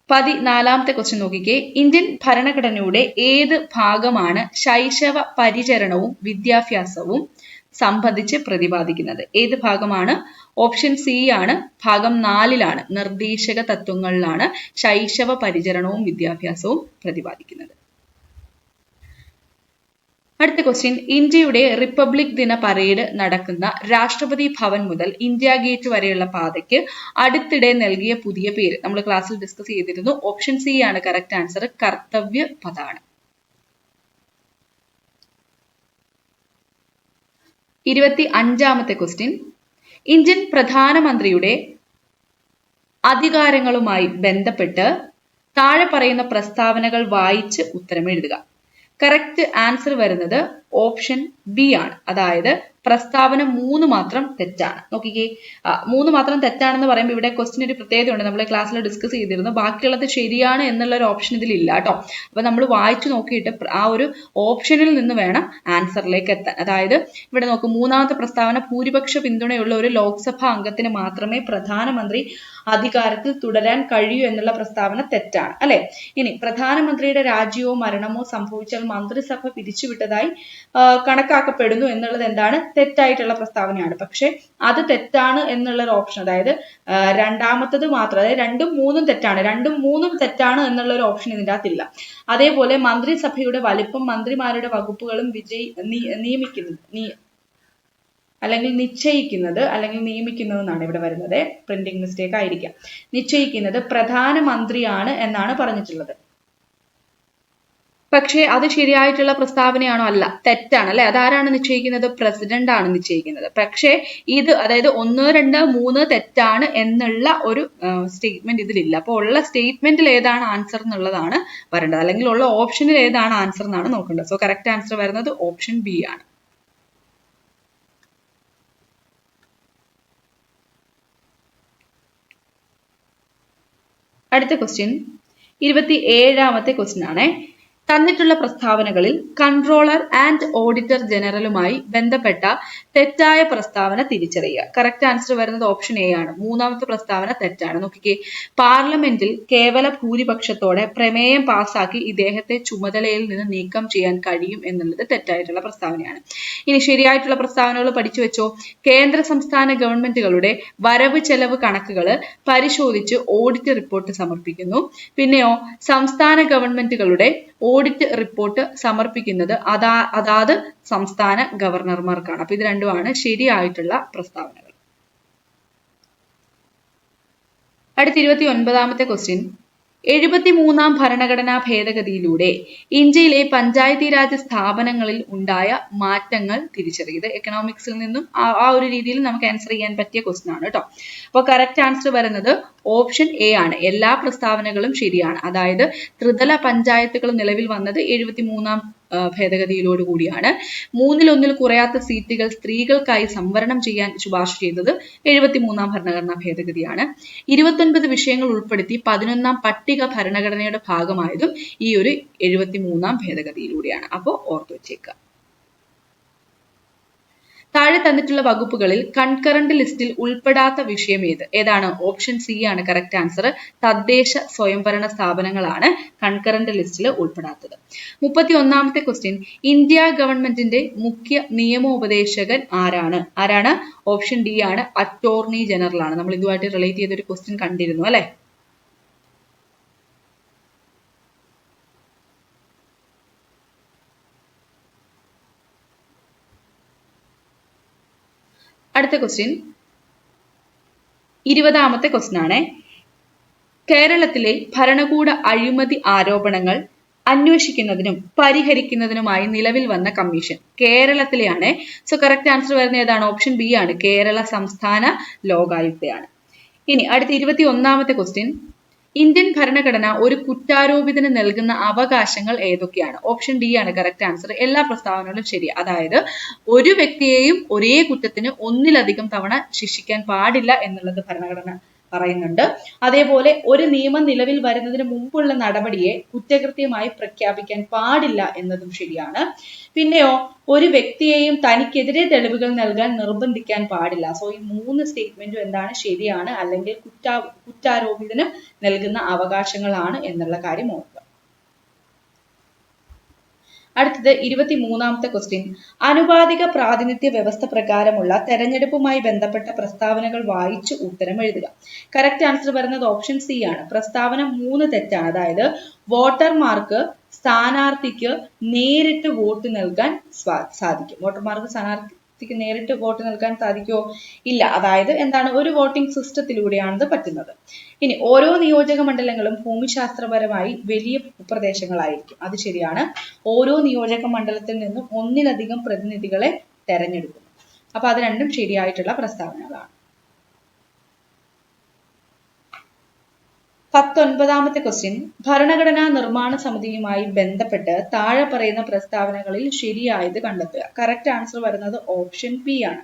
14ാമത്തെ ക്വസ്റ്റ്യൻ നോക്കിക്കേ. ഇന്ത്യൻ ഭരണഘടനയുടെ ഏത് ഭാഗമാണ് ശൈശവ പരിചരണവും വിദ്യാഭ്യാസവും സംബന്ധിച്ച് പ്രതിപാദിക്കുന്നത്? ഏത് ഭാഗമാണ്? ഓപ്ഷൻ സി ആണ്, ഭാഗം 4ലാണ്, നിർദ്ദേശക തത്വങ്ങളിലാണ് ശൈശവ പരിചരണവും വിദ്യാഭ്യാസവും പ്രതിപാദിക്കുന്നത്. അടുത്ത ക്വസ്റ്റ്യൻ. ഇന്ത്യയുടെ റിപ്പബ്ലിക് ദിന പരേഡ് നടക്കുന്ന രാഷ്ട്രപതി ഭവൻ മുതൽ ഇന്ത്യ ഗേറ്റ് വരെയുള്ള പാതയ്ക്ക് അടുത്തിടെ നൽകിയ പുതിയ പേര് നമ്മൾ ക്ലാസ്സിൽ ഡിസ്കസ് ചെയ്തിരുന്നു. ഓപ്ഷൻ സി ആണ് കറക്റ്റ് ആൻസർ, കർത്തവ്യ പഥാണ്. 25ാമത്തെ ക്വസ്റ്റ്യൻ. ഇന്ത്യൻ പ്രധാനമന്ത്രിയുടെ അധികാരങ്ങളുമായി ബന്ധപ്പെട്ട് താഴെ പറയുന്ന പ്രസ്താവനകൾ വായിച്ച് ഉത്തരം എഴുതുക. കറക്റ്റ് ആൻസർ വരുന്നത് ഓപ്ഷൻ ബി ആണ്, അതായത് പ്രസ്താവന 3 മാത്രം തെറ്റാണ്. നോക്കിക്കേ, 3 മാത്രം തെറ്റാണെന്ന് പറയുമ്പോൾ ഇവിടെ ക്വസ്റ്റ്യൻ ഒരു പ്രത്യേകതയുണ്ട്, നമ്മൾ ക്ലാസ്സിൽ ഡിസ്കസ് ചെയ്തിരുന്നു. ബാക്കിയുള്ളത് ശരിയാണ് എന്നുള്ള ഒരു ഓപ്ഷൻ ഇതിൽ ഇല്ല കേട്ടോ. അപ്പൊ നമ്മൾ വായിച്ചു നോക്കിയിട്ട് ആ ഒരു ഓപ്ഷനിൽ നിന്ന് വേണം ആൻസറിലേക്ക് എത്താൻ. അതായത് ഇവിടെ നോക്കും, 3ാമത്തെ പ്രസ്താവന ഭൂരിപക്ഷ പിന്തുണയുള്ള ഒരു ലോക്സഭാ അംഗത്തിന് മാത്രമേ പ്രധാനമന്ത്രി അധികാരത്തിൽ തുടരാൻ കഴിയൂ എന്നുള്ള പ്രസ്താവന തെറ്റാണ് അല്ലെ. ഇനി പ്രധാനമന്ത്രിയുടെ രാജിയോ മരണമോ സംഭവിച്ചാൽ മന്ത്രിസഭ പിരിച്ചുവിട്ടതായി കണക്കാക്കപ്പെടുന്നു എന്നുള്ളത് എന്താണ്? തെറ്റായിട്ടുള്ള പ്രസ്താവനയാണ്. പക്ഷെ അത് തെറ്റാണ് എന്നുള്ള ഒരു ഓപ്ഷൻ, അതായത് രണ്ടാമത്തത് മാത്രം, അതായത് 2ഉം 3ഉം തെറ്റാണ്, 2ഉം 3ഉം തെറ്റാണ് എന്നുള്ള ഒരു ഓപ്ഷൻ ഇതിൻ്റെ അകത്തില്ല. അതേപോലെ മന്ത്രിസഭയുടെ വലിപ്പം മന്ത്രിമാരുടെ വകുപ്പുകളും നിശ്ചയിക്കുന്നത് അല്ലെങ്കിൽ നിയമിക്കുന്നത് എന്നാണ് ഇവിടെ വരുന്നത്. പ്രിന്റിംഗ് മിസ്റ്റേക്ക് ആയിരിക്കാം. നിശ്ചയിക്കുന്നത് പ്രധാനമന്ത്രിയാണ് എന്നാണ് പറഞ്ഞിട്ടുള്ളത്. പക്ഷേ അത് ശരിയായിട്ടുള്ള പ്രസ്താവനയാണോ? അല്ല, തെറ്റാണ് അല്ലെ. അതാരാണ് നിശ്ചയിക്കുന്നത്? പ്രസിഡന്റ് ആണ് നിശ്ചയിക്കുന്നത്. പക്ഷേ ഇത് അതായത് 1, 2, 3 തെറ്റാണ് എന്നുള്ള ഒരു സ്റ്റേറ്റ്മെന്റ് ഇതിലില്ല. അപ്പോൾ ഉള്ള സ്റ്റേറ്റ്മെന്റിൽ ഏതാണ് ആൻസർ എന്നുള്ളതാണ് വരേണ്ടത്, അല്ലെങ്കിൽ ഉള്ള ഓപ്ഷനിൽ ഏതാണ് ആൻസർ എന്നാണ് നോക്കേണ്ടത്. സോ കറക്റ്റ് ആൻസർ വരുന്നത് ഓപ്ഷൻ ബി ആണ്. അടുത്ത ക്വസ്റ്റ്യൻ 27ാമത്തെ ക്വസ്റ്റ്യൻ ആണ്. തന്നിട്ടുള്ള പ്രസ്താവനകളിൽ കൺട്രോളർ ആൻഡ് ഓഡിറ്റർ ജനറലുമായി ബന്ധപ്പെട്ട തെറ്റായ പ്രസ്താവന തിരിച്ചറിയുക. കറക്റ്റ് ആൻസർ വരുന്നത് ഓപ്ഷൻ എ ആണ്. 3ാമത്തെ പ്രസ്താവന തെറ്റാണ്. നോക്കിക്കേ, പാർലമെന്റിൽ കേവല ഭൂരിപക്ഷത്തോടെ പ്രമേയം പാസാക്കി ഇദ്ദേഹത്തെ ചുമതലയിൽ നിന്ന് നീക്കം ചെയ്യാൻ കഴിയും എന്നുള്ളത് തെറ്റായിട്ടുള്ള പ്രസ്താവനയാണ്. ഇനി ശരിയായിട്ടുള്ള പ്രസ്താവനകൾ പഠിച്ചു വെച്ചോ. കേന്ദ്ര സംസ്ഥാന ഗവൺമെന്റുകളുടെ വരവ് ചെലവ് കണക്കുകൾ പരിശോധിച്ച് ഓഡിറ്റ് റിപ്പോർട്ട് സമർപ്പിക്കുന്നു. പിന്നെയോ, സംസ്ഥാന ഗവൺമെന്റുകളുടെ ഓഡിറ്റ് റിപ്പോർട്ട് സമർപ്പിക്കുന്നത് അതാത് സംസ്ഥാന ഗവർണർമാർക്കാണ്. അപ്പൊ ഇത് രണ്ടുമാണ് ശരിയായിട്ടുള്ള പ്രസ്താവനകൾ. അടുത്ത 29ാമത്തെ ക്വസ്റ്റ്യൻ. 73ാം ഭരണഘടനാ ഭേദഗതിയിലൂടെ ഇന്ത്യയിലെ പഞ്ചായത്തി രാജ് സ്ഥാപനങ്ങളിൽ ഉണ്ടായ മാറ്റങ്ങൾ തിരിച്ചറിയുക. എക്കണോമിക്സിൽ നിന്നും ആ ഒരു രീതിയിൽ നമുക്ക് ആൻസർ ചെയ്യാൻ പറ്റിയ ക്വസ്റ്റ്യൻ ആണ് കേട്ടോ. അപ്പോൾ കറക്റ്റ് ആൻസർ വരുന്നത് ഓപ്ഷൻ എ ആണ്. എല്ലാ പ്രസ്താവനകളും ശരിയാണ്. അതായത് ത്രിതല പഞ്ചായത്തുകൾ നിലവിൽ വന്നത് 73ാം ഭേദഗതിയിലോട് കൂടിയാണ്. 1/3 കുറയാത്ത സീറ്റുകൾ സ്ത്രീകൾക്കായി സംവരണം ചെയ്യാൻ ശുപാർശ ചെയ്തത് 73ാം ഭരണഘടനാ ഭേദഗതിയാണ്. 29 വിഷയങ്ങൾ ഉൾപ്പെടുത്തി 11ാം പട്ടിക ഭരണഘടനയുടെ ഭാഗമായതും ഈ ഒരു 73ാം ഭേദഗതിയിലൂടെയാണ്. അപ്പോൾ ഓർത്തു വെച്ചേക്കുക. താഴെ തന്നിട്ടുള്ള വകുപ്പുകളിൽ കൺകറന്റ് ലിസ്റ്റിൽ ഉൾപ്പെടാത്ത വിഷയം ഏതാണ്? ഓപ്ഷൻ സി ആണ് കറക്റ്റ് ആൻസർ. തദ്ദേശ സ്വയംഭരണ സ്ഥാപനങ്ങളാണ് കൺകറന്റ് ലിസ്റ്റിൽ ഉൾപ്പെടാത്തത്. 31ാമത്തെ ക്വസ്റ്റ്യൻ. ഇന്ത്യ ഗവൺമെന്റിന്റെ മുഖ്യ നിയമോപദേശകൻ ആരാണ്? ഓപ്ഷൻ ഡി ആണ്. അറ്റോർണി ജനറൽ ആണ്. നമ്മൾ ഇതുമായിട്ട് റിലേറ്റ് ചെയ്തൊരു ക്വസ്റ്റ്യൻ കണ്ടിരുന്നു അല്ലെ. അടുത്ത ക്വസ്റ്റ്യൻ 20ാമത്തെ ക്വസ്റ്റ്യൻ ആണ്. കേരളത്തിലെ ഭരണകൂട അഴിമതി ആരോപണങ്ങൾ അന്വേഷിക്കുന്നതിനും പരിഹരിക്കുന്നതിനുമായി നിലവിൽ വന്ന കമ്മീഷൻ കേരളത്തിലെയാണ്. സോ കറക്റ്റ് ആൻസർ വരുന്നത് ഏതാണ്? ഓപ്ഷൻ ബി ആണ്. കേരള സംസ്ഥാന ലോകായുക്തയാണ്. ഇനി അടുത്ത 21ാമത്തെ ക്വസ്റ്റ്യൻ. ഇന്ത്യൻ ഭരണഘടന ഒരു കുറ്റാരോപിതന് നൽകുന്ന അവകാശങ്ങൾ ഏതൊക്കെയാണ്? ഓപ്ഷൻ ഡി ആണ് കറക്റ്റ് ആൻസർ. എല്ലാ പ്രസ്താവനകളും ശരി. അതായത് ഒരു വ്യക്തിയെയും ഒരേ കുറ്റത്തിന് ഒന്നിലധികം തവണ ശിക്ഷിക്കാൻ പാടില്ല എന്നുള്ളത് ഭരണഘടന പറയുന്നുണ്ട്. അതേപോലെ ഒരു നിയമം നിലവിൽ വരുന്നതിന് മുമ്പുള്ള നടപടിയെ കുറ്റകൃത്യമായി പ്രഖ്യാപിക്കാൻ പാടില്ല എന്നതും ശരിയാണ്. പിന്നെയോ, ഒരു വ്യക്തിയെയും തനിക്കെതിരെ തെളിവുകൾ നൽകാൻ നിർബന്ധിക്കാൻ പാടില്ല. സോ ഈ 3 സ്റ്റേറ്റ്മെന്റും എന്താണ്? ശരിയാണ്. അല്ലെങ്കിൽ കുറ്റാരോപിതന് നൽകുന്ന അവകാശങ്ങളാണ് എന്നുള്ള കാര്യം ഓർക്കുക. അടുത്തത് 23ാമത്തെ ക്വസ്റ്റ്യൻ. അനുപാതിക പ്രാതിനിധ്യ വ്യവസ്ഥ പ്രകാരമുള്ള തെരഞ്ഞെടുപ്പുമായി ബന്ധപ്പെട്ട പ്രസ്താവനകൾ വായിച്ച് ഉത്തരം എഴുതുക. കറക്റ്റ് ആൻസർ വരുന്നത് ഓപ്ഷൻ സി ആണ്. പ്രസ്താവന 3 തെറ്റാണ്. അതായത് വോട്ടർമാർക്ക് സ്ഥാനാർത്ഥിക്ക് നേരിട്ട് വോട്ട് നൽകാൻ സാധിക്കും. വോട്ടർമാർക്ക് സ്ഥാനാർത്ഥിക്ക് നേരിട്ട് വോട്ട് നൽകാൻ സാധിക്കുമോ? ഇല്ല. അതായത് എന്താണ്? ഒരു വോട്ടിംഗ് സിസ്റ്റത്തിലൂടെയാണത് പറ്റുന്നത്. ഇനി ഓരോ നിയോജക മണ്ഡലങ്ങളും ഭൂമിശാസ്ത്രപരമായി വലിയ ഭൂപ്രദേശങ്ങളായിരിക്കും. അത് ശരിയാണ്. ഓരോ നിയോജക മണ്ഡലത്തിൽ നിന്നും ഒന്നിലധികം പ്രതിനിധികളെ തെരഞ്ഞെടുക്കുന്നു. അപ്പൊ അത് രണ്ടും ശരിയായിട്ടുള്ള പ്രസ്താവനകളാണ്. 19ാമത്തെ ക്വസ്റ്റ്യൻ. ഭരണഘടനാ നിർമ്മാണ സമിതിയുമായി ബന്ധപ്പെട്ട് താഴെ പറയുന്ന പ്രസ്താവനകളിൽ ശരിയായത് കണ്ടെത്തുക. കറക്റ്റ് ആൻസർ വരുന്നത് ഓപ്ഷൻ ബി ആണ്.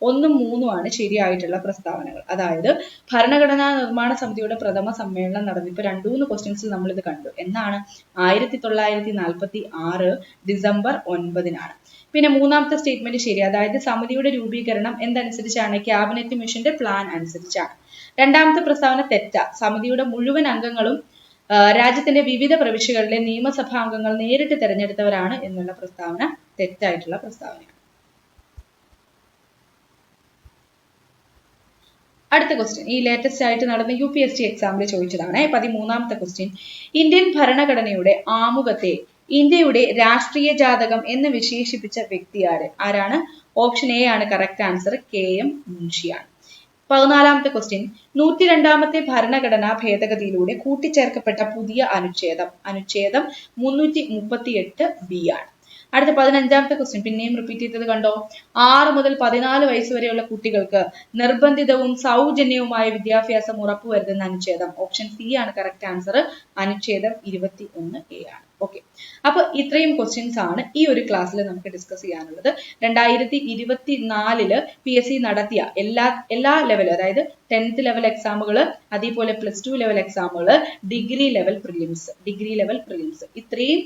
1ഉം 3ഉം ആണ് ശരിയായിട്ടുള്ള പ്രസ്താവനകൾ. അതായത് ഭരണഘടനാ നിർമ്മാണ സമിതിയുടെ പ്രഥമ സമ്മേളനം നടന്നു. ഇപ്പൊ 2-3 ക്വസ്റ്റ്യൻസിൽ നമ്മൾ ഇത് കണ്ടു. എന്നാണ്? 1946 ഡിസംബർ 9-നാണ്. പിന്നെ 3ാമത്തെ സ്റ്റേറ്റ്മെന്റ് ശരി. അതായത് സമിതിയുടെ രൂപീകരണം എന്തനുസരിച്ചാണ്? ക്യാബിനറ്റ് മിഷന്റെ പ്ലാൻ അനുസരിച്ചാണ്. 2ാമത്തെ പ്രസ്താവന തെറ്റ. സമിതിയുടെ മുഴുവൻ അംഗങ്ങളും രാജ്യത്തിന്റെ വിവിധ പ്രവിശ്യകളിലെ നിയമസഭാ അംഗങ്ങൾ നേരിട്ട് തെരഞ്ഞെടുത്തവരാണ് എന്നുള്ള പ്രസ്താവന തെറ്റായിട്ടുള്ള പ്രസ്താവനയാണ്. അടുത്ത ക്വസ്റ്റ്യൻ ഈ ലേറ്റസ്റ്റ് ആയിട്ട് നടന്ന UPSC എക്സാമിൽ ചോദിച്ചതാണ്. 13ാമത്തെ ക്വസ്റ്റ്യൻ. ഇന്ത്യൻ ഭരണഘടനയുടെ ആമുഖത്തെ ഇന്ത്യയുടെ രാഷ്ട്രീയ ജാതകം എന്ന് വിശേഷിപ്പിച്ച വ്യക്തി ആരാണ്? ഓപ്ഷൻ എ ആണ് കറക്റ്റ് ആൻസർ. KM മുൻഷിയാണ്. 14ാമത്തെ ക്വസ്റ്റ്യൻ 102ാമത്തെ ഭരണഘടനാ ഭേദഗതിയിലൂടെ കൂട്ടിച്ചേർക്കപ്പെട്ട പുതിയ അനുച്ഛേദം 338B ആണ്. അടുത്ത 15ാമത്തെ ക്വസ്റ്റ്യൻ പിന്നെയും റിപ്പീറ്റ് ചെയ്തത് കണ്ടോ. 6 മുതൽ 14 വയസ്സ് വരെയുള്ള കുട്ടികൾക്ക് നിർബന്ധിതവും സൗജന്യവുമായ വിദ്യാഭ്യാസം ഉറപ്പുവരുത്തുന്ന അനുച്ഛേദം. ഓപ്ഷൻ സി ആണ് കറക്റ്റ് ആൻസർ. അനുച്ഛേദം 21A ആണ്. ഓക്കെ, അപ്പൊ ഇത്രയും ക്വസ്റ്റ്യൻസ് ആണ് ഈ ഒരു ക്ലാസ്സിൽ നമുക്ക് ഡിസ്കസ് ചെയ്യാനുള്ളത്. 2024 PSC നടത്തിയ എല്ലാ ലെവലും, അതായത് 10th ലെവൽ എക്സാമുകൾ, അതേപോലെ +2 ലെവൽ എക്സാമുകൾ, ഡിഗ്രി ലെവൽ പ്രിലിംസ് ഇത്രയും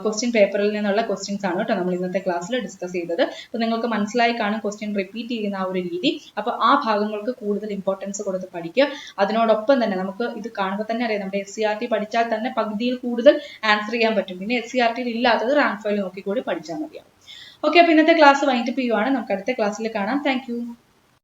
ക്വസ്റ്റ്യൻ പേപ്പറിൽ നിന്നുള്ള ക്വസ്റ്റ്യൻസ് ആണ് കേട്ടോ നമ്മൾ ഇന്നത്തെ ക്ലാസ്സിൽ ഡിസ്കസ് ചെയ്തത്. അപ്പൊ നിങ്ങൾക്ക് മനസ്സിലായി കാണും ക്വസ്റ്റ്യൻ റിപ്പീറ്റ് ചെയ്യുന്ന ആ ഒരു രീതി. അപ്പൊ ആ ഭാഗങ്ങൾക്ക് കൂടുതൽ ഇമ്പോർട്ടൻസ് കൊടുത്ത് പഠിക്കുക. അതിനോടൊപ്പം തന്നെ നമുക്ക് ഇത് കാണുമ്പോൾ തന്നെ അറിയാം, നമ്മുടെ SCRT പഠിച്ചാൽ തന്നെ പകുതിയിൽ കൂടുതൽ ആൻസർ ചെയ്യാൻ പറ്റും. പിന്നെ SCRT ഇല്ലാത്തത് റാങ്ക് ഫയൽ നോക്കിക്കൂടി പഠിച്ചാൽ മതിയാവും. ഓക്കെ, അപ്പൊ ഇന്നത്തെ ക്ലാസ് വൈൻഡപ്പ് ചെയ്യുവാണ്. നമുക്ക് അടുത്ത ക്ലാസ്സിൽ കാണാം. താങ്ക്